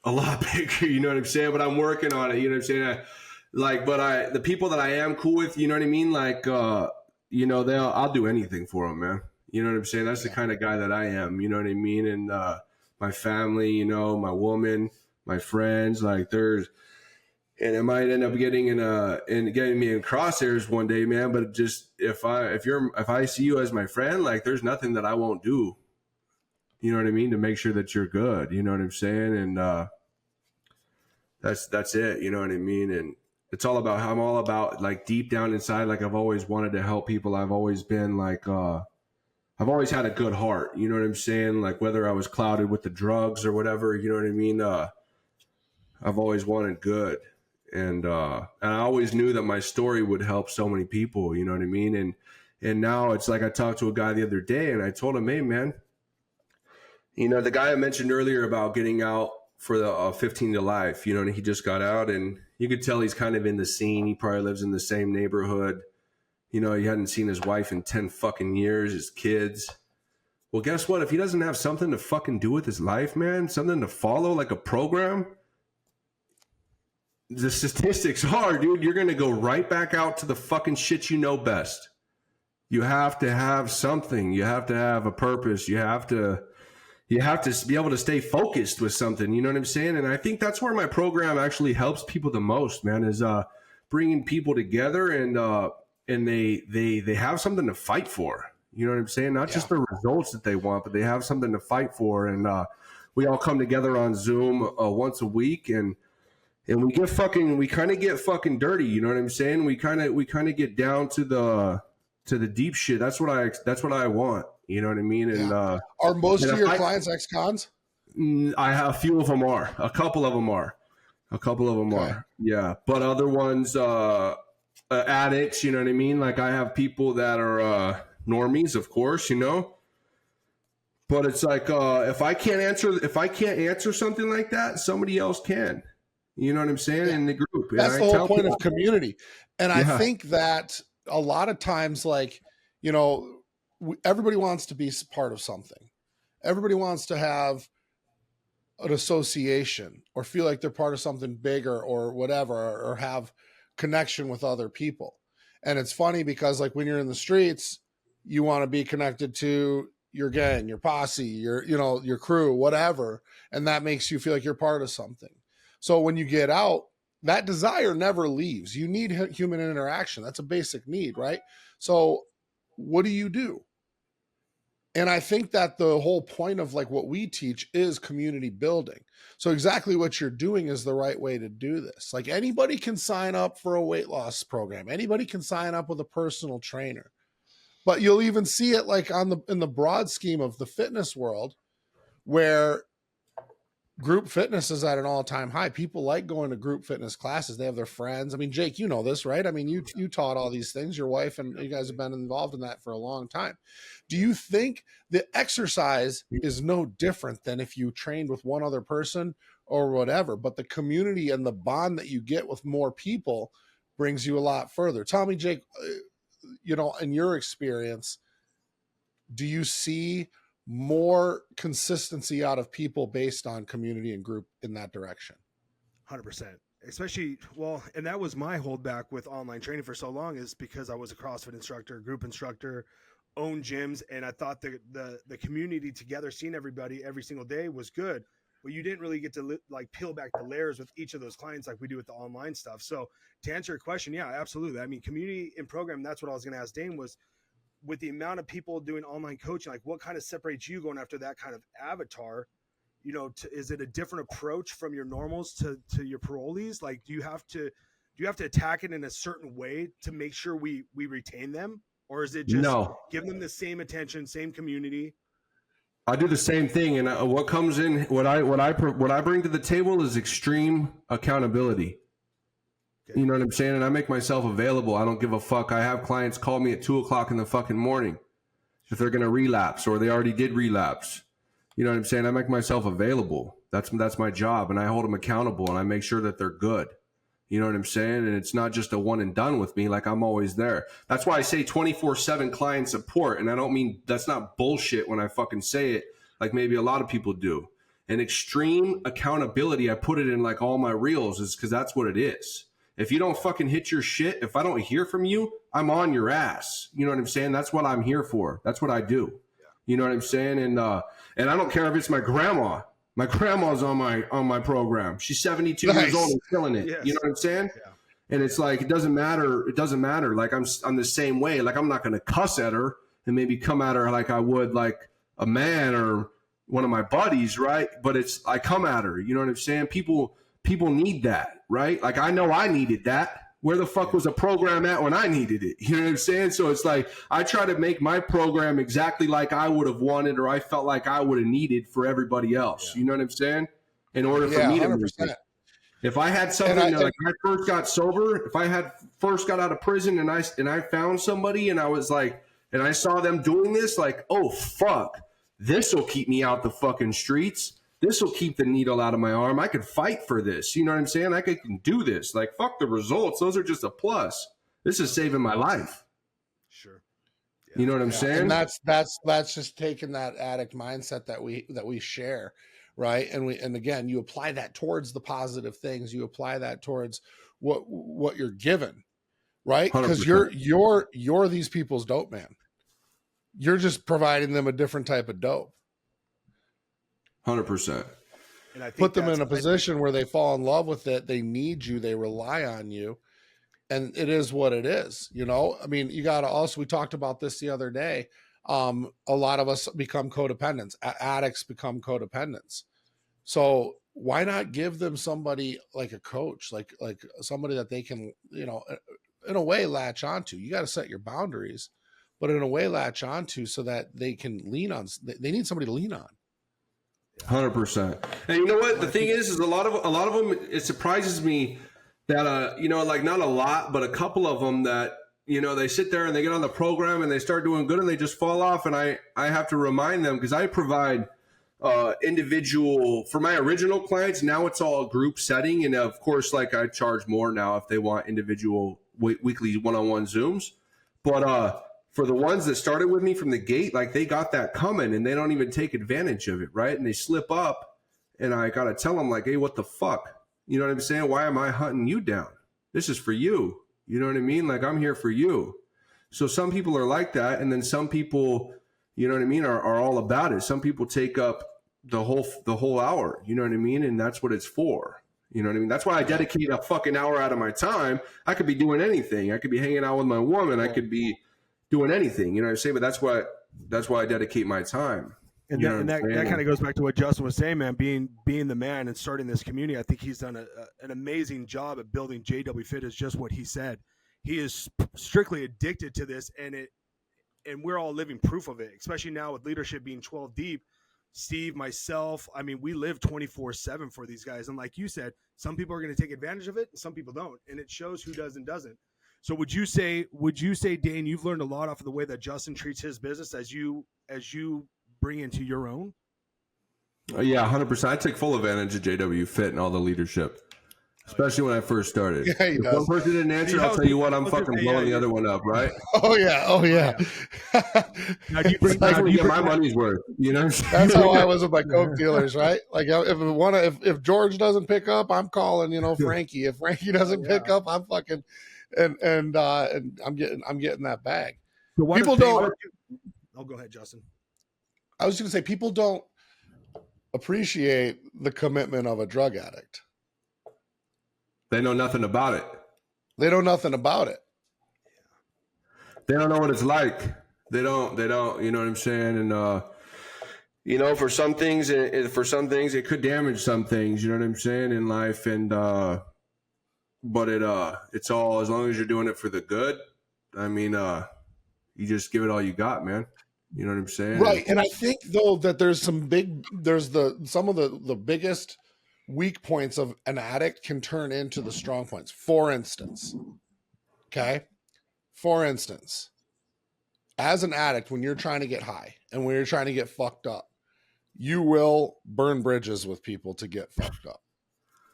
Speaker 3: a lot bigger, you know what I'm saying? But I'm working on it, you know what I'm saying? The people that I am cool with, you know what I mean? Like, I'll do anything for them, man. You know what I'm saying? That's the kind of guy that I am. You know what I mean? And my family, you know, my woman, my friends, like and it might end up getting getting me in crosshairs one day, man. But just if I see you as my friend, like there's nothing that I won't do. You know what I mean? To make sure that you're good. You know what I'm saying? And that's it. You know what I mean? And it's all about how I'm all about, like, deep down inside, like I've always wanted to help people. I've always been like I've always had a good heart. You know what I'm saying? Like whether I was clouded with the drugs or whatever, you know what I mean? I've always wanted good. And I always knew that my story would help so many people, you know what I mean? And now it's like I talked to a guy the other day and I told him, hey, man, you know, the guy I mentioned earlier about getting out for the 15 to life, you know, and he just got out and you could tell he's kind of in the scene. He probably lives in the same neighborhood. You know, he hadn't seen his wife in 10 fucking years, his kids. Well, guess what? If he doesn't have something to fucking do with his life, man, something to follow, like a program, the statistics are, dude, you're going to go right back out to the fucking shit you know best. You have to have something. You have to have a purpose. You have to be able to stay focused with something. You know what I'm saying? And I think that's where my program actually helps people the most, man, is bringing people together and they have something to fight for. You know what I'm saying? Not just the results that they want, but they have something to fight for. And we all come together on Zoom once a week and we kind of get fucking dirty. You know what I'm saying? We kind of get down to the deep shit. That's what I want. You know what I mean? And
Speaker 1: are most of your clients ex-cons?
Speaker 3: I have a few of them are. A couple of them are. Yeah. But other ones, addicts, you know what I mean? Like I have people that are normies, of course, you know. But it's like if I can't answer something like that, somebody else can. You know what I'm saying? In the group.
Speaker 1: That's the whole point of community. And I think that a lot of times, like, you know, everybody wants to be part of something. Everybody wants to have an association or feel like they're part of something bigger or whatever, or have connection with other people. And it's funny because, like, when you're in the streets, you want to be connected to your gang, your posse, your crew, whatever. And that makes you feel like you're part of something. So when you get out, that desire never leaves. You need human interaction. That's a basic need, right? So what do? And I think that the whole point of like what we teach is community building. So exactly what you're doing is the right way to do this. Like anybody can sign up for a weight loss program. Anybody can sign up with a personal trainer. But you'll even see it like in the broad scheme of the fitness world, where group fitness is at an all-time high. People like going to group fitness classes. They have their friends. I mean, Jake, you know this, right? I mean, you taught all these things. Your wife and you guys have been involved in that for a long time. Do you think the exercise is no different than if you trained with one other person or whatever, but the community and the bond that you get with more people brings you a lot further? Tell me, Jake, you know, in your experience, do you see more consistency out of people based on community and group in that direction?
Speaker 2: 100%. Especially, well, and that was my holdback with online training for so long, is because I was a CrossFit instructor, group instructor, owned gyms, and I thought the community together, seeing everybody every single day was good, but you didn't really get to like peel back the layers with each of those clients like we do with the online stuff. So to answer your question, yeah, absolutely. I mean, community and program, that's what I was going to ask Dane, was with the amount of people doing online coaching, like what kind of separates you going after that kind of avatar? You know, is it a different approach from your normals to your parolees? Like, do you have to attack it in a certain way to make sure we retain them? Or is it just give them the same attention, same community?
Speaker 3: I do the same thing. And what comes in, what I bring to the table is extreme accountability. You know what I'm saying? And I make myself available. I don't give a fuck. I have clients call me at 2:00 in the fucking morning if they're going to relapse or they already did relapse. You know what I'm saying? I make myself available. That's my job. And I hold them accountable and I make sure that they're good. You know what I'm saying? And it's not just a one and done with me. Like, I'm always there. That's why I say 24/7 client support. And I don't mean, that's not bullshit when I fucking say it like maybe a lot of people do. And extreme accountability, I put it in like all my reels, is because that's what it is. If you don't fucking hit your shit, if I don't hear from you, I'm on your ass. You know what I'm saying? That's what I'm here for. That's what I do. You know what I'm saying? And I don't care if it's my grandma. My grandma's on my program. She's 72 years old and killing it.
Speaker 2: Yes.
Speaker 3: You know what I'm saying?
Speaker 2: Yeah.
Speaker 3: And it's like, it doesn't matter. It doesn't matter. Like I'm the same way. Like I'm not going to cuss at her and maybe come at her like I would like a man or one of my buddies. Right. But I come at her. You know what I'm saying? People need that. Right. Like I know I needed that. Where the fuck was a program at when I needed it? You know what I'm saying? So it's like, I try to make my program exactly like I would have wanted, or I felt like I would have needed for everybody else. Yeah. You know what I'm saying? In order for me to
Speaker 1: 100%.
Speaker 3: make it. If I had something like I first got sober, if I had first got out of prison and I found somebody and I was like, and I saw them doing this, like, oh fuck, this will keep me out the fucking streets. This will keep the needle out of my arm. I could fight for this. You know what I'm saying? I can do this. Like, fuck the results. Those are just a plus. This is saving my life.
Speaker 2: Sure.
Speaker 3: Yeah. You know what I'm saying?
Speaker 1: And that's just taking that addict mindset that we share. Right. And again, you apply that towards the positive things. You apply that towards what you're given. Right. Because you're these people's dope man. You're just providing them a different type of dope.
Speaker 3: 100%.
Speaker 2: And I think
Speaker 1: put them in a position where they fall in love with it. They need you. They rely on you. And it is what it is. You know, I mean, you got to also, we talked about this the other day. A lot of us become codependents. Addicts become codependents. So why not give them somebody like a coach, like somebody that they can, you know, in a way latch onto? You got to set your boundaries, but in a way latch onto so that they can lean on. They need somebody to lean on.
Speaker 3: 100%. And you know what? The thing is a lot of them, it surprises me that, you know, like not a lot, but a couple of them that, you know, they sit there and they get on the program and they start doing good and they just fall off. And I have to remind them, because I provide individual for my original clients. Now it's all a group setting. And of course, like I charge more now if they want individual weekly one-on-one Zooms. But, for the ones that started with me from the gate, like they got that coming and they don't even take advantage of it, right? And they slip up and I got to tell them like, hey, what the fuck? You know what I'm saying? Why am I hunting you down? This is for you. You know what I mean? Like I'm here for you. So some people are like that. And then some people, you know what I mean, are all about it. Some people take up the whole hour, you know what I mean? And that's what it's for. You know what I mean? That's why I dedicate a fucking hour out of my time. I could be doing anything. I could be hanging out with my woman. I could be doing anything, you know what I'm saying? But that's why I dedicate my time.
Speaker 2: And that kind of goes back to what Justin was saying, man, being the man and starting this community. I think he's done an amazing job at building JWFIT, is just what he said. He is strictly addicted to this, and we're all living proof of it, especially now with leadership being 12 deep. Steve, myself, I mean, we live 24/7 for these guys. And like you said, some people are going to take advantage of it and some people don't. And it shows who does and doesn't. So would you say, Dane, you've learned a lot off of the way that Justin treats his business as you bring into your own?
Speaker 3: Yeah, 100%. I take full advantage of JWFIT and all the leadership, especially when I first started.
Speaker 1: Yeah,
Speaker 3: if one person didn't answer, I'll tell you what, I'm fucking blowing the other one up, right?
Speaker 1: Oh yeah.
Speaker 2: Now, do you bring
Speaker 3: my money's worth? You know,
Speaker 1: that's how I was with my coke dealers, right? Like if George doesn't pick up, I'm calling, you know, Frankie. If Frankie doesn't pick up, I'm fucking. And I'm getting that bag.
Speaker 2: So people don't. Oh, go ahead, Justin.
Speaker 1: I was going to say people don't appreciate the commitment of a drug addict.
Speaker 3: They know nothing about it.
Speaker 1: They know nothing about it.
Speaker 3: They don't know what it's like. They don't. You know what I'm saying? And you know, for some things, it could damage some things. You know what I'm saying, in life, and. But it's all, as long as you're doing it for the good. I mean, you just give it all you got, man. You know what I'm saying?
Speaker 1: Right. And I think though that there's some of the biggest weak points of an addict can turn into the strong points. For instance, as an addict, when you're trying to get high and when you're trying to get fucked up, you will burn bridges with people to get fucked up.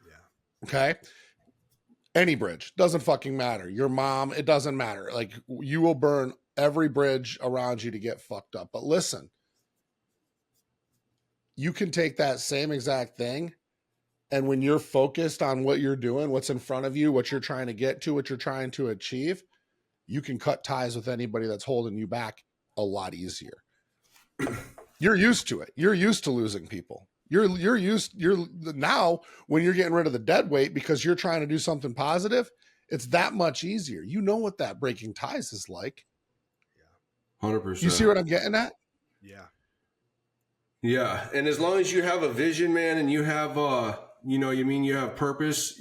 Speaker 1: Yeah. Okay. Any bridge, doesn't fucking matter. Your mom, it doesn't matter. Like you will burn every bridge around you to get fucked up. But listen, you can take that same exact thing And when you're focused on what you're doing, what's in front of you, what you're trying to get to, what you're trying to achieve, you can cut ties with anybody that's holding you back a lot easier. You're used to it. You're used to losing people. You're now when you're getting rid of the dead weight because you're trying to do something positive, it's that much easier. You know what that breaking ties is like.
Speaker 3: 100%.
Speaker 1: You see what I'm getting at?
Speaker 2: Yeah.
Speaker 3: Yeah. And as long as you have a vision, man, and you have, you have purpose,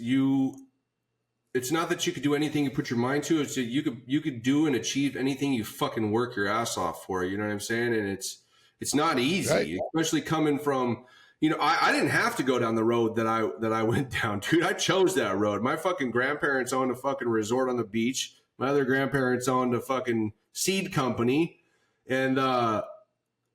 Speaker 3: it's not that you could do anything you put your mind to. It's that you could do and achieve anything you fucking work your ass off for. You know what I'm saying? And it's not easy, right? Especially coming from, I didn't have to go down the road that I went down, dude. I chose that road. My fucking grandparents owned a fucking resort on the beach. My other grandparents owned a fucking seed company. And, I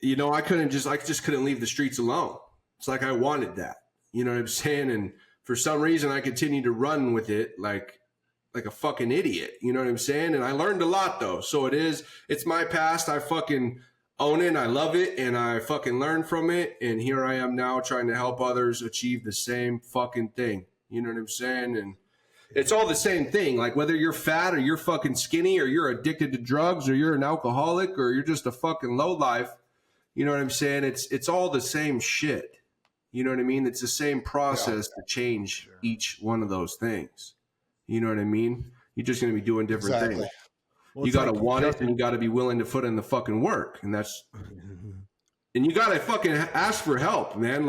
Speaker 3: just couldn't leave the streets alone. It's like I wanted that. You know what I'm saying? And for some reason, I continued to run with it like a fucking idiot. You know what I'm saying? And I learned a lot, though. So it's my past. I fucking own it, and I love it, and I fucking learn from it. And here I am now trying to help others achieve the same fucking thing. You know what I'm saying? And it's all the same thing. Like whether you're fat or you're fucking skinny or you're addicted to drugs or you're an alcoholic or you're just a fucking lowlife, you know what I'm saying? It's all the same shit. You know what I mean? It's the same process to change each one of those things. You know what I mean? You're just going to be doing different things. Well, you got to want it, and you got to be willing to put in the fucking work. And and you got to fucking ask for help, man.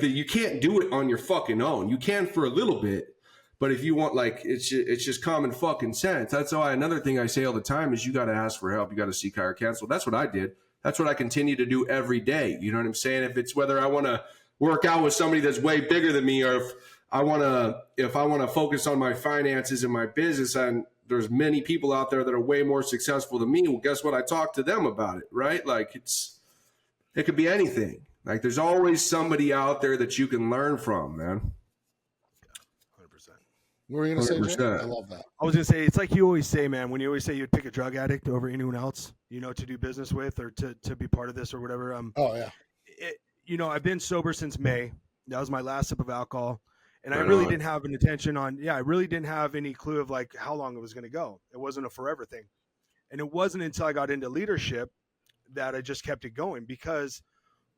Speaker 3: You can't do it on your fucking own. You can for a little bit, but if you want, it's just common fucking sense. That's why another thing I say all the time is you got to ask for help. You got to seek higher counsel. That's what I did. That's what I continue to do every day. You know what I'm saying? If it's whether I want to work out with somebody that's way bigger than me, or if I want to focus on my finances and my business, and there's many people out there that are way more successful than me. Well, guess what? I talk to them about it, right? It could be anything. Like there's always somebody out there that you can learn from, man.
Speaker 2: 100%.
Speaker 1: What were you going to say, Jay? I love that.
Speaker 2: I was going to say, it's like you always say, man, when you always say you'd pick a drug addict over anyone else, to do business with or to be part of this or whatever.
Speaker 1: Oh, yeah.
Speaker 2: I've been sober since May. That was my last sip of alcohol. And I really didn't have an intention I really didn't have any clue of how long it was going to go. It wasn't a forever thing. And it wasn't until I got into leadership that I just kept it going, because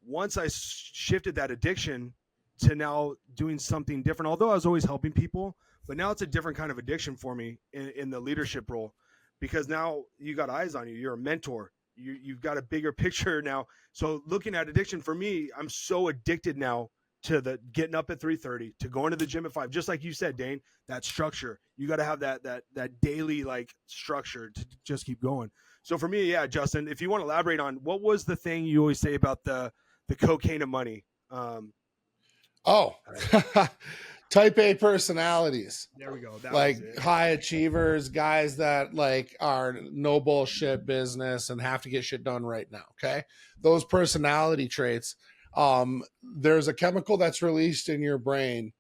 Speaker 2: once I shifted that addiction to now doing something different, although I was always helping people, but now it's a different kind of addiction for me in the leadership role, because now you got eyes on you. You're a mentor. You've got a bigger picture now. So looking at addiction for me, I'm so addicted now to the getting up at 3:30, to going to the gym at 5, just like you said, Dane, that structure. You got to have that daily structure to just keep going. So for me, Justin, if you want to elaborate on what was the thing you always say about the cocaine and money.
Speaker 1: Type A personalities.
Speaker 2: There we go.
Speaker 1: High achievers, guys that are no bullshit business and have to get shit done right now. Okay. Those personality traits. There's a chemical that's released in your brain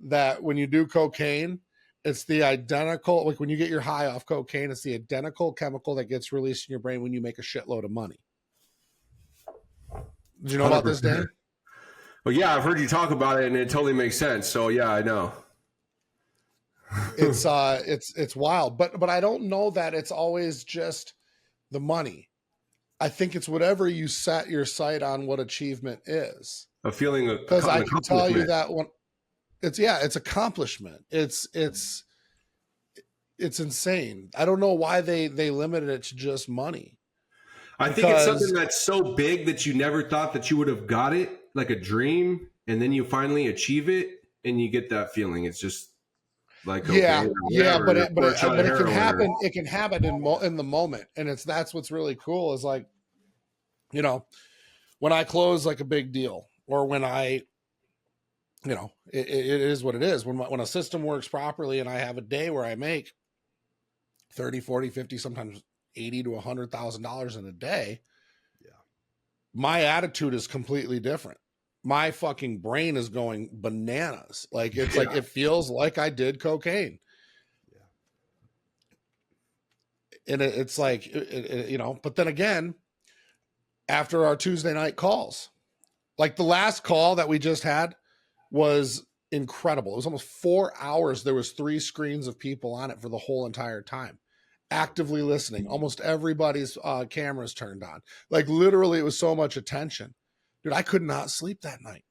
Speaker 1: that when you do cocaine, it's the identical, when you get your high off cocaine, it's the identical chemical that gets released in your brain when you make a shitload of money. Did you know 100%. About this, Dane?
Speaker 3: Well, yeah, I've heard you talk about it, and it totally makes sense. So yeah, I know.
Speaker 1: It's wild, but I don't know that it's always just the money. I think it's whatever you set your sight on what achievement is.
Speaker 3: A feeling of,
Speaker 1: because I can tell you that one. It's accomplishment. It's insane. I don't know why they limited it to just money.
Speaker 3: I think it's something that's so big that you never thought that you would have got it, like a dream, and then you finally achieve it and you get that feeling. It's just like,
Speaker 1: but it can happen. It can happen in the moment. And that's what's really cool is when I close a big deal, or when I, it is what it is. When a system works properly and I have a day where I make 30, 40, 50, sometimes $80,000 to $100,000 in a day, my attitude is completely different. My fucking brain is going bananas. It feels like I did cocaine. And it's but then again, after our Tuesday night calls, the last call that we just had was incredible. It was almost 4 hours. There was 3 screens of people on it for the whole entire time, actively listening. Almost everybody's cameras turned on. Like literally, it was so much attention. Dude, I could not sleep that night.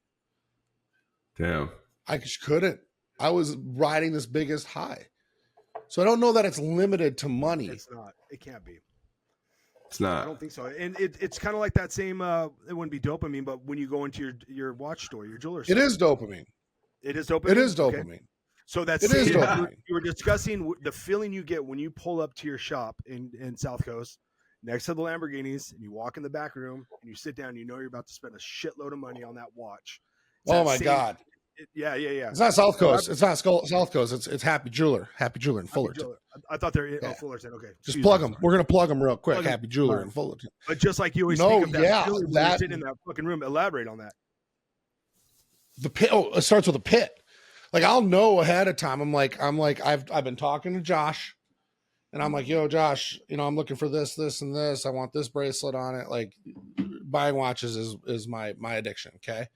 Speaker 3: Damn.
Speaker 1: I just couldn't. I was riding this biggest high. So I don't know that it's limited to money.
Speaker 2: It's not. It can't be.
Speaker 3: It's not.
Speaker 2: I don't think so. And it's kind of like that same, it wouldn't be dopamine, but when you go into your watch store, your jeweler store.
Speaker 1: It is dopamine.
Speaker 2: It is dopamine?
Speaker 1: It is dopamine.
Speaker 2: Okay. So that's
Speaker 1: it is dopamine.
Speaker 2: You were discussing the feeling you get when you pull up to your shop in South Coast next to the Lamborghinis and you walk in the back room and you sit down, you know you're about to spend a shitload of money on that watch.
Speaker 1: Oh my God.
Speaker 2: Yeah.
Speaker 1: It's not South Coast. It's not South Coast. It's Happy Jeweler in Fullerton.
Speaker 2: I thought they're in Fullerton. Okay.
Speaker 1: Just plug them. We're going to plug them real quick. Happy Jeweler in Fullerton.
Speaker 2: But just like you always speak of that, feeling when you sit in that fucking room, elaborate on that.
Speaker 1: The pit. Oh, it starts with a pit. Like I'll know ahead of time. I'm like, I've been talking to Josh and I'm like, yo, Josh, I'm looking for this, and this. I want this bracelet on it. Like buying watches is my addiction. Okay.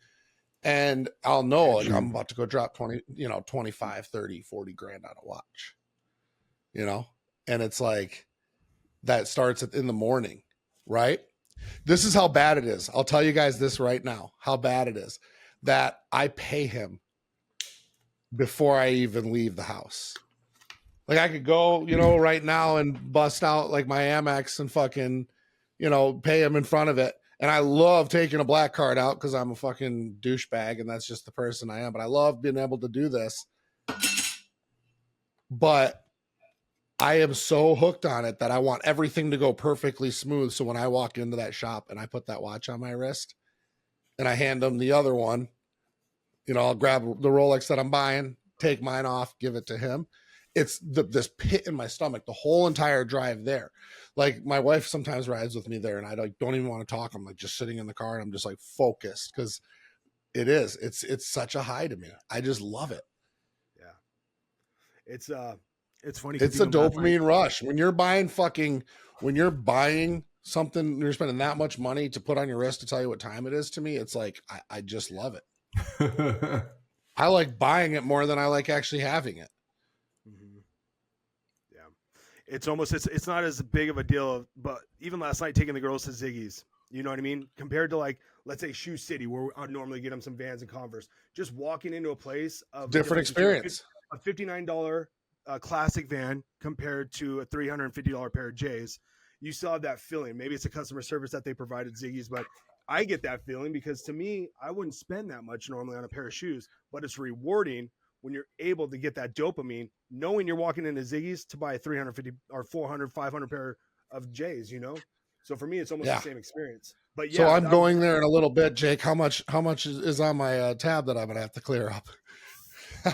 Speaker 1: And I'll know like I'm about to go drop 20, 25, 30, 40 grand on a watch, and it's like that starts in the morning, right? This is how bad it is. I'll tell you guys this right now, how bad it is that I pay him before I even leave the house. Like I could go, right now and bust out like my Amex and fucking, pay him in front of it. And I love taking a black card out because I'm a fucking douchebag and that's just the person I am. But I love being able to do this. But I am so hooked on it that I want everything to go perfectly smooth. So when I walk into that shop and I put that watch on my wrist and I hand him the other one, I'll grab the Rolex that I'm buying, take mine off, give it to him. It's this pit in my stomach, the whole entire drive there. Like my wife sometimes rides with me there and I don't even want to talk. I'm like just sitting in the car and I'm just like focused because it's such a high to me. I just love it.
Speaker 2: Yeah. It's funny.
Speaker 1: It's a dopamine rush. When you're buying something, you're spending that much money to put on your wrist to tell you what time it is. To me, it's like, I just love it. I like buying it more than I like actually having it.
Speaker 2: Mm-hmm. Yeah. It's almost, it's not as big of a deal, but even last night taking the girls to Ziggy's, you know what I mean? Compared to like, let's say Shoe City, where I'd normally get them some Vans and Converse, just walking into a place of
Speaker 1: different experience,
Speaker 2: a $59 classic van compared to a $350 pair of J's. You still have that feeling. Maybe it's a customer service that they provided Ziggy's, but I get that feeling because to me, I wouldn't spend that much normally on a pair of shoes, but it's rewarding when you're able to get that dopamine, knowing you're walking into Ziggy's to buy a 350 or 400, 500 pair of J's, So for me, it's almost the same experience. But yeah,
Speaker 1: so I'm going there in a little bit, Jake. How much is on my tab that I'm going to have to clear up?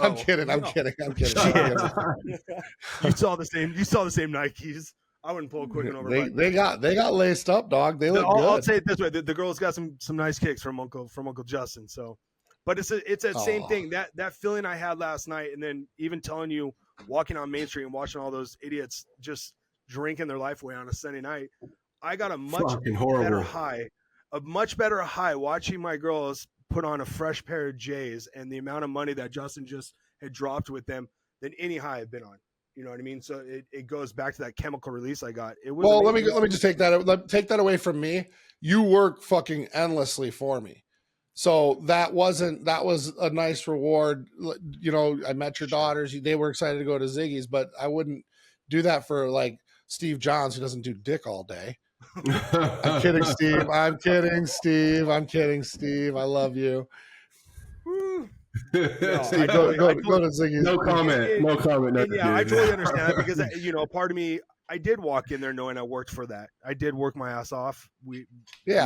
Speaker 1: I'm kidding. I'm kidding.
Speaker 2: You saw the same Nikes. I wouldn't pull a quick one over.
Speaker 1: They got laced up, dog. They look good.
Speaker 2: I'll say it this way: the girls got some nice kicks from Uncle Justin. So, but it's that same thing. That feeling I had last night, and then even telling you, walking on Main Street and watching all those idiots just drinking their life away on a Sunday night. I got a much better high watching my girls put on a fresh pair of J's and the amount of money that Justin just had dropped with them than any high I've been on. You know what I mean? So it goes back to that chemical release I got. It was
Speaker 1: let me just take that away from me. You work fucking endlessly for me. So that was a nice reward. I met your daughters. They were excited to go to Ziggy's, but I wouldn't do that for like Steve Johns, who doesn't do dick all day. I'm kidding, Steve. I'm kidding, Steve. I love you.
Speaker 2: Go
Speaker 3: to Ziggy's. No comment.
Speaker 2: I totally understand that because part of me, I did walk in there knowing I worked for that. I did work my ass off. We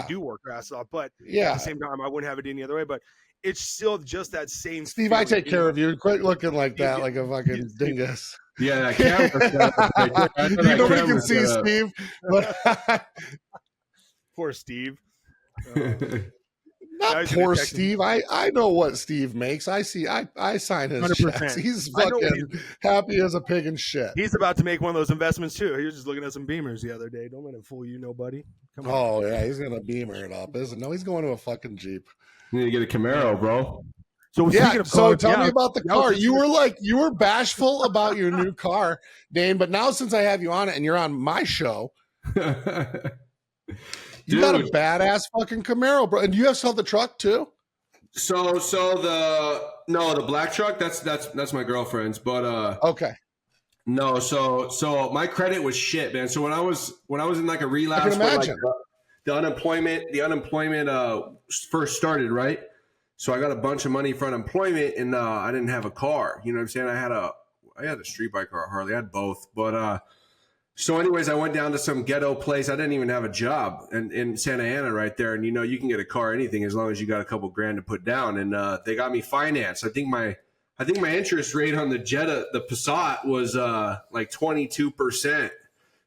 Speaker 2: do work our ass off, but at the same time, I wouldn't have it any other way. But it's still just that same.
Speaker 1: Steve, feeling. I take care of you. Quit looking like that, like a fucking dingus.
Speaker 3: Yeah, that camera.
Speaker 1: Nobody can see Steve.
Speaker 2: Poor Steve.
Speaker 1: Not poor Steve. I know what Steve makes. I sign his 100%. Checks. He's fucking happy as a pig in shit.
Speaker 2: He's about to make one of those investments too. He was just looking at some Beamers the other day. Don't let him fool you, nobody.
Speaker 1: Come on. Oh yeah, he's gonna Beamer it up, isn't? No, he's going to a fucking Jeep.
Speaker 3: You need to get a Camaro, bro.
Speaker 2: So
Speaker 1: yeah.
Speaker 2: of
Speaker 1: So
Speaker 2: cars,
Speaker 1: tell me about the car.
Speaker 2: just-
Speaker 1: You were bashful about your new car, Dane. But now since I have you on it and you're on my show, you got a badass fucking Camaro, bro. And do you have the truck too?
Speaker 3: So the black truck, that's my girlfriend's, but
Speaker 1: Okay.
Speaker 3: no, so my credit was shit, man. So when I was in like a relapse,
Speaker 1: I can
Speaker 3: when, like,
Speaker 1: imagine.
Speaker 3: the unemployment first started, right? So I got a bunch of money for unemployment, and I didn't have a car. You know what I'm saying? I had a street bike or a Harley. I had both, but so anyways, I went down to some ghetto place. I didn't even have a job in Santa Ana right there. And, you can get a car, anything, as long as you got a couple grand to put down. And they got me financed. I think my interest rate on the Passat was like 22%.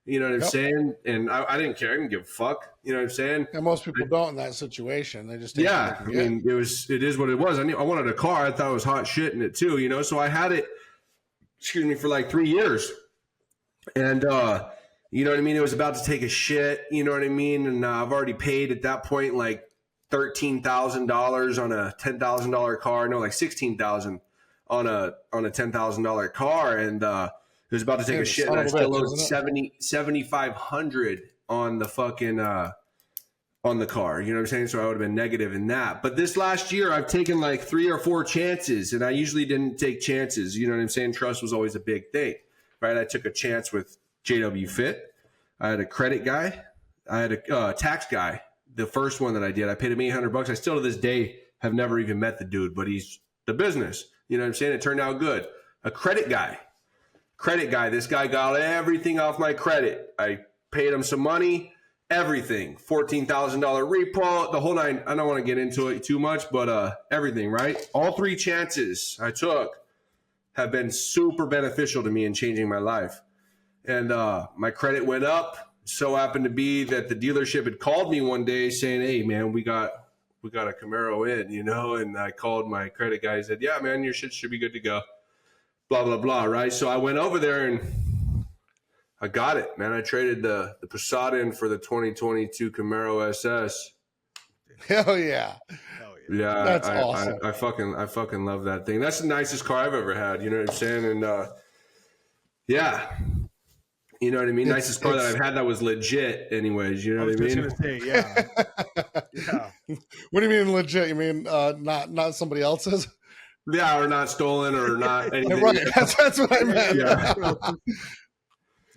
Speaker 3: You know what I'm saying? And I didn't care. I didn't give a fuck. You know what I'm saying?
Speaker 1: And most people don't in that situation. They just
Speaker 3: I mean, it is what it was. I wanted a car. I thought it was hot shit in it too. So I had it, for like 3 years. And, you know what I mean? It was about to take a shit, you know what I mean? And I've already paid at that point like $13,000 on a $10,000 car. No, like $16,000 on a $10,000 car. And it was about to take a shit. And I still owed $7,500 on the fucking on the car. You know what I'm saying? So I would have been negative in that. But this last year, I've taken like 3 or 4 chances. And I usually didn't take chances. You know what I'm saying? Trust was always a big thing. Right, I took a chance with JWFIT. I had a credit guy. I had a tax guy. The first one that I did, I paid him $800. I still to this day have never even met the dude, but he's the business. You know what I'm saying? It turned out good. A credit guy. This guy got everything off my credit. I paid him some money, everything. $14,000 repo, the whole nine. I don't want to get into it too much, but everything, right? All 3 chances I took have been super beneficial to me in changing my life. And my credit went up. So happened to be that the dealership had called me one day saying, hey, man, we got a Camaro in, and I called my credit guy. He said, yeah, man, your shit should be good to go. Blah, blah, blah, right? So I went over there and I got it, man. I traded the Passat in for the 2022 Camaro SS.
Speaker 1: Hell yeah.
Speaker 3: Yeah,
Speaker 1: that's awesome.
Speaker 3: I fucking love that thing. That's the nicest car I've ever had. You know what I'm saying? And yeah, you know what I mean. Nicest car that I've had that was legit. Anyways, you know what I mean?
Speaker 2: I was just gonna say, yeah. Yeah.
Speaker 1: What do you mean legit? You mean not somebody else's?
Speaker 3: Yeah, or not stolen, or not anything.
Speaker 1: Right. That's what I meant.
Speaker 3: Yeah.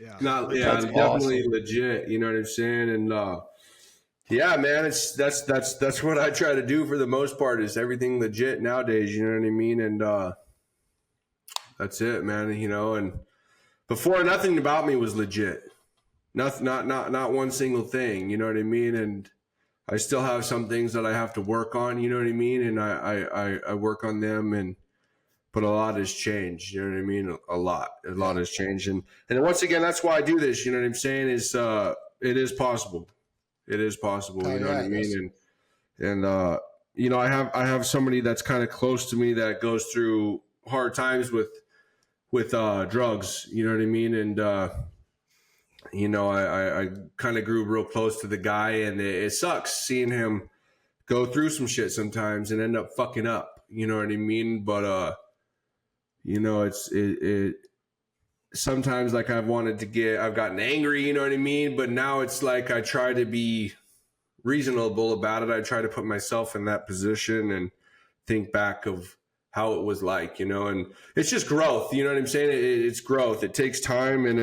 Speaker 2: Yeah.
Speaker 3: Definitely awesome. Legit. You know what I'm saying? And yeah, man, that's what I try to do for the most part, is everything legit nowadays, you know what I mean? And that's it, man, and before, nothing about me was legit. Not one single thing, you know what I mean? And I still have some things that I have to work on, you know what I mean? And I work on them, but a lot has changed, you know what I mean? A lot has changed. And once again, that's why I do this, you know what I'm saying? Is it is possible. It is possible, you know what I mean? And I have somebody that's kind of close to me that goes through hard times with drugs, you know what I mean? And I kind of grew real close to the guy, and it sucks seeing him go through some shit sometimes and end up fucking up, you know what I mean? But it sometimes, like, I've gotten angry, you know what I mean? But now it's like I try to be reasonable about it. I try to put myself in that position and think back of how it was like, and it's just growth, you know what I'm saying? It's growth. It takes time, and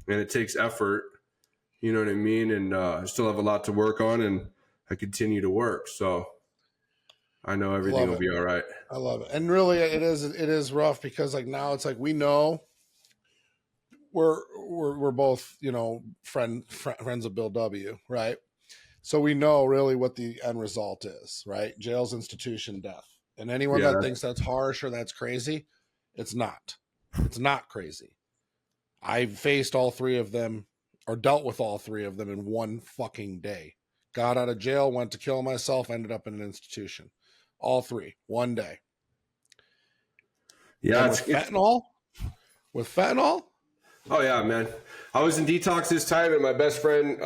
Speaker 3: it takes effort, you know what I mean? And I still have a lot to work on, and I continue to work. So I know everything will be all right.
Speaker 1: I love it. And really, it is rough, because like now it's like we know we're both, friends of Bill W, right? So we know really what the end result is, right? Jail's institution, death. And anyone that thinks that's harsh or that's crazy, it's not. It's not crazy. I faced all 3 of them, or dealt with all 3 of them in one fucking day. Got out of jail, went to kill myself, ended up in an institution. All 3, one day.
Speaker 3: Yeah.
Speaker 1: With fentanyl?
Speaker 3: Oh yeah, man. I was in detox this time, and my best friend,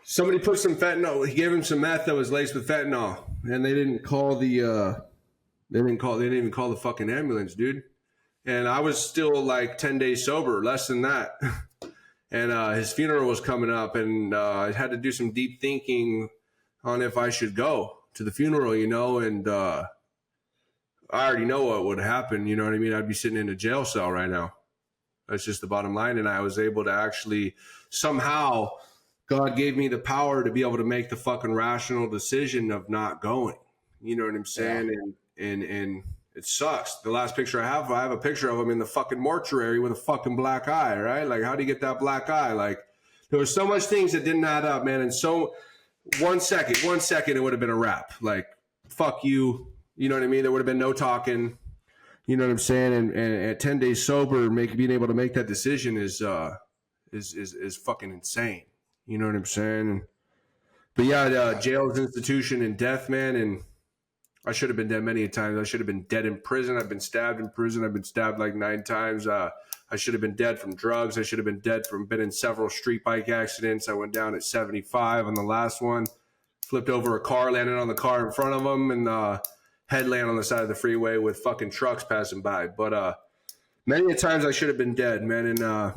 Speaker 3: somebody put some fentanyl. He gave him some meth that was laced with fentanyl, and they didn't even call the fucking ambulance, dude. And I was still like 10 days sober, less than that. And his funeral was coming up, and I had to do some deep thinking on if I should go to the funeral, and I already know what would happen, you know what I mean? I'd be sitting in a jail cell right now. That's just the bottom line. And I was able to actually, somehow, God gave me the power to be able to make the fucking rational decision of not going. You know what I'm saying? Yeah. And it sucks. The last picture I have a picture of him in the fucking mortuary with a fucking black eye, right? Like, how do you get that black eye? Like, there was so much things that didn't add up, man. And so 1 second, it would have been a wrap. Like, fuck you. You know what I mean? There would have been no talking. You know what I'm saying? And at 10 days sober, being able to make that decision is fucking insane. You know what I'm saying? But yeah, jail is institution and death, man. And I should have been dead many times. I should have been dead in prison. I've been stabbed in prison. I've been stabbed like 9 times. I should have been dead from drugs. I should have been dead from been in several street bike accidents. I went down at 75 on the last one, flipped over a car, landed on the car in front of them, and headland on the side of the freeway with fucking trucks passing by. But many times I should have been dead, man. And now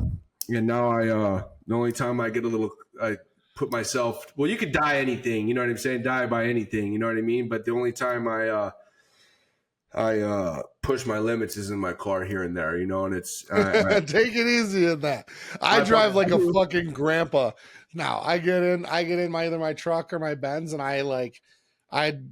Speaker 3: the only time I put myself, well, you could die anything, you know what I'm saying? Die by anything, you know what I mean? But the only time I push my limits is in my car here and there, and it's
Speaker 1: take it easy in that. I drive like a fucking grandpa. Now I get in either my truck or my Benz, and I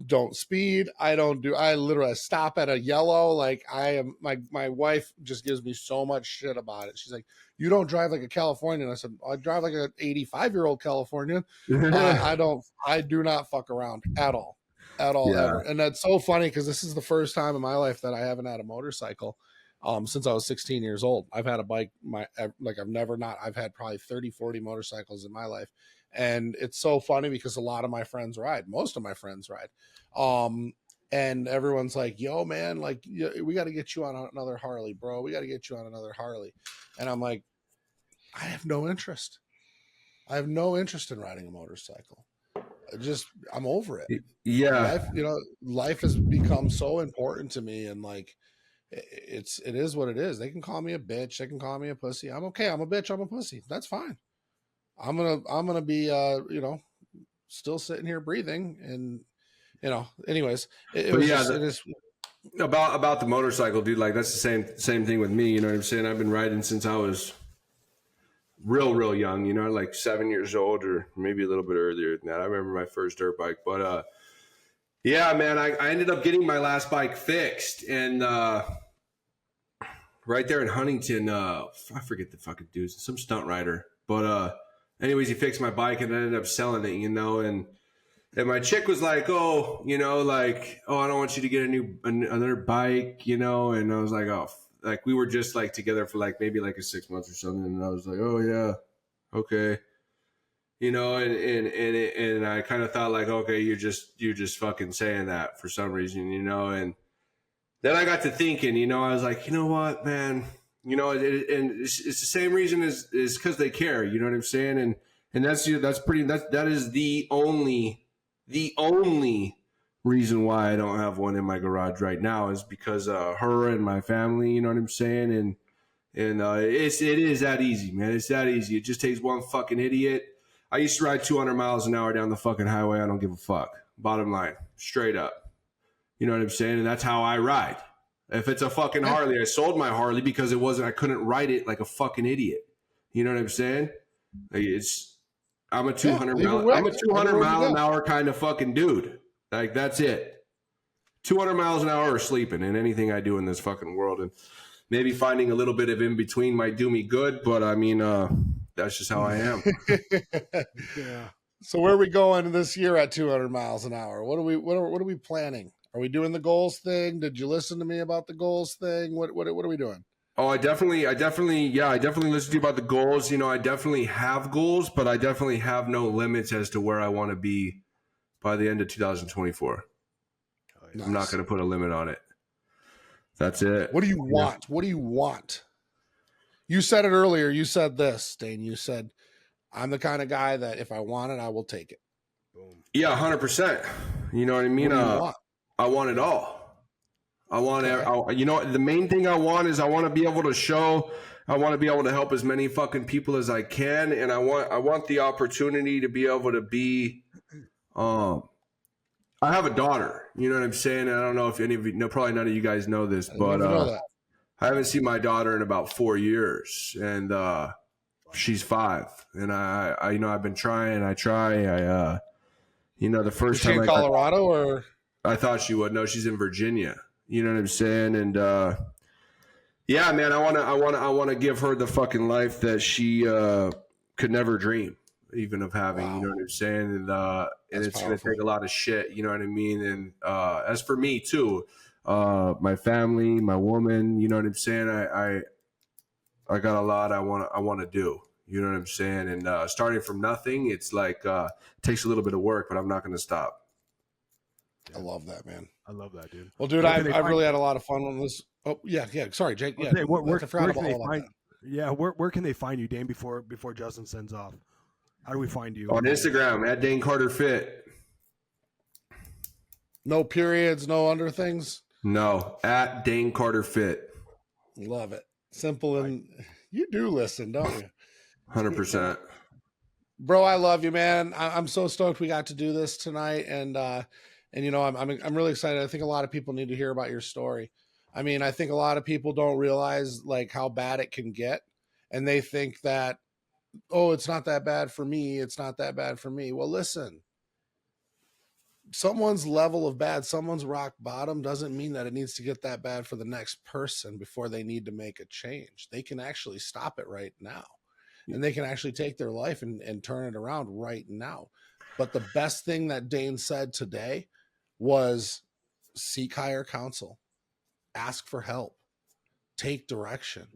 Speaker 1: don't speed. I literally stop at a yellow. Like my wife just gives me so much shit about it. She's like, you don't drive like a Californian. I said, I drive like an 85-year-old Californian. I do not fuck around at all ever. And that's so funny because this is the first time in my life that I haven't had a motorcycle since I was 16 years old. I've had a bike. I've had probably 30, 40 motorcycles in my life. And it's so funny because a lot of my friends ride. Most of my friends ride. And everyone's like, yo, man, like, we got to get you on another Harley, bro. We got to get you on another Harley. And I'm like, I have no interest. I have no interest in riding a motorcycle. I'm over it.
Speaker 3: Yeah.
Speaker 1: Life has become so important to me. And like, it is what it is. They can call me a bitch. They can call me a pussy. I'm okay. I'm a bitch. I'm a pussy. That's fine. I'm gonna be still sitting here breathing, and anyways, it is
Speaker 3: about the motorcycle, dude. Like, that's the same thing with me. You know what I'm saying? I've been riding since I was real young. Like 7 years old, or maybe a little bit earlier than that. I remember my first dirt bike, but yeah, man, I ended up getting my last bike fixed, and right there in Huntington, I forget the fucking dude, some stunt rider, but anyways, he fixed my bike and I ended up selling it, and my chick was like, oh, I don't want you to get another bike, and I was like, oh, like, we were just like together for like maybe like 6 months or something, and I was like, oh yeah, okay, and I kind of thought like, okay, you're just fucking saying that for some reason, and then I got to thinking, I was like, you know what, man. And it's the same reason is because they care. You know what I'm saying? And that is the only reason why I don't have one in my garage right now is because her and my family. You know what I'm saying? And it is that easy, man. It's that easy. It just takes one fucking idiot. I used to ride 200 miles an hour down the fucking highway. I don't give a fuck. Bottom line, straight up. You know what I'm saying? And that's how I ride. If it's a fucking Harley, I sold my Harley because I couldn't ride it like a fucking idiot. You know what I'm saying? Like, I'm a 200 mile an hour kind of fucking dude. Like, that's it. 200 miles an hour or sleeping in anything I do in this fucking world. And maybe finding a little bit of in between might do me good, but I mean, that's just how I am.
Speaker 1: Yeah. So where are we going this year at 200 miles an hour? What are we planning? Are we doing the goals thing? Did you listen to me about the goals thing? What are we doing?
Speaker 3: Oh, I definitely listened to you about the goals. I definitely have goals, but I definitely have no limits as to where I want to be by the end of 2024. Nice. I'm not going to put a limit on it. That's it.
Speaker 1: What do you want? What do you want? You said it earlier. You said this, Dane. You said, I'm the kind of guy that if I want it, I will take it.
Speaker 2: Boom.
Speaker 3: Yeah, 100%. You know what I mean?
Speaker 1: What do you want?
Speaker 3: I want it all. I want
Speaker 1: Okay.
Speaker 3: you know, the main thing I want is I want to be able to show, I want to be able to help as many fucking people as I can, and I want the opportunity to be able to be I have a daughter, you know what I'm saying? I don't know if any of you know, probably none of you guys know this,
Speaker 1: I didn't
Speaker 3: but
Speaker 1: even know that.
Speaker 3: I haven't seen my daughter in about 4 years, and she's 5, and I you know, I've been trying, you know, the
Speaker 1: Is
Speaker 3: first
Speaker 1: she
Speaker 3: time
Speaker 1: in Colorado or?
Speaker 3: I thought she would. No, she's in Virginia. You know what I'm saying? And yeah, man, I want to give her the fucking life that she could never dream even of having.
Speaker 1: Wow.
Speaker 3: You know what I'm saying? And it's going to take a lot of shit. You know what I mean? And as for me too, my family, my woman. You know what I'm saying? I got a lot I want to do. You know what I'm saying? And starting from nothing, it's like takes a little bit of work, but I'm not going to stop.
Speaker 1: I love that, man.
Speaker 2: I love that, dude.
Speaker 1: Well, dude, I've really had a lot of fun on this. Oh, yeah. Sorry, Jake. Yeah,
Speaker 2: where
Speaker 1: I forgot
Speaker 2: can
Speaker 1: about
Speaker 2: they
Speaker 1: all
Speaker 2: find?
Speaker 1: that.
Speaker 2: Yeah, where can they find you, Dane? Before Justin sends off, how do we find you
Speaker 3: On Instagram at Dane Carter Fit?
Speaker 1: No periods, no under things.
Speaker 3: No, at Dane Carter Fit.
Speaker 1: Love it. Simple, and you do listen, don't you?
Speaker 3: 100%.
Speaker 1: Bro, I love you, man. I'm so stoked we got to do this tonight, and you know, I'm really excited. I think a lot of people need to hear about your story. I mean, I think a lot of people don't realize like how bad it can get, and they think that, oh, it's not that bad for me. It's not that bad for me. Well, listen, someone's level of bad, someone's rock bottom doesn't mean that it needs to get that bad for the next person before they need to make a change. They can actually stop it right now. And they can actually take their life and turn it around right now. But the best thing that Dane said today was seek higher counsel, ask for help, take direction.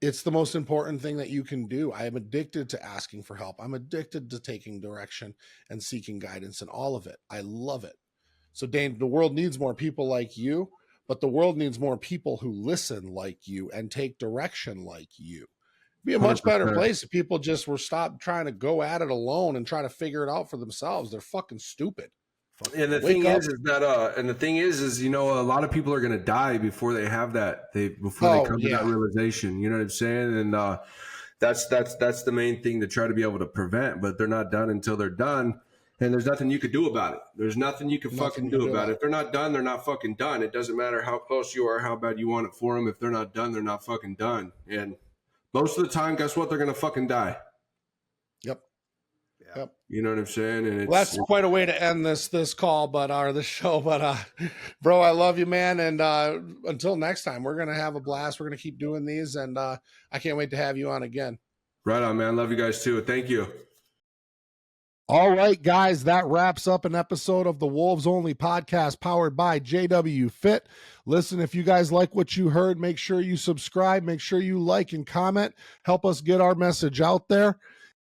Speaker 1: It's the most important thing that you can do. I am addicted to asking for help. I'm addicted to taking direction and seeking guidance and all of it. I love it. So Dane, the world needs more people like you, but the world needs more people who listen like you and take direction like you. Be a much better
Speaker 3: 100%.
Speaker 1: place if people just were stopped trying to go at it alone and try to figure it out for themselves. They're fucking stupid.
Speaker 3: And the thing is that you know, a lot of people are going to die before they have that. Before they come to that realization. You know what I'm saying? And that's the main thing to try to be able to prevent. But they're not done until they're done. And there's nothing you could do about it. There's nothing you can fucking do about it. If they're not done, they're not fucking done. It doesn't matter how close you are, how bad you want it for them. If they're not done, they're not fucking done. And most of the time, guess what? They're going to fucking die.
Speaker 1: Yep.
Speaker 3: You know what I'm saying? And
Speaker 1: that's quite a way to end this call, this show. But bro, I love you, man. And until next time, we're gonna have a blast. We're gonna keep doing these, and I can't wait to have you on again.
Speaker 3: Right on, man. Love you guys too. Thank you.
Speaker 1: All right, guys, that wraps up an episode of the Wolves Only podcast powered by JWFIT. Listen, if you guys like what you heard, make sure you subscribe, make sure you like and comment, help us get our message out there.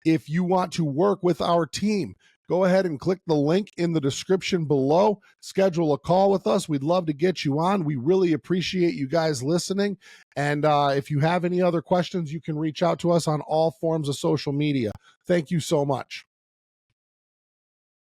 Speaker 1: If you want to work with our team, go ahead and click the link in the description below. Schedule a call with us. We'd love to get you on. We really appreciate you guys listening. And if you have any other questions, you can reach out to us on all forms of social media. Thank you so much.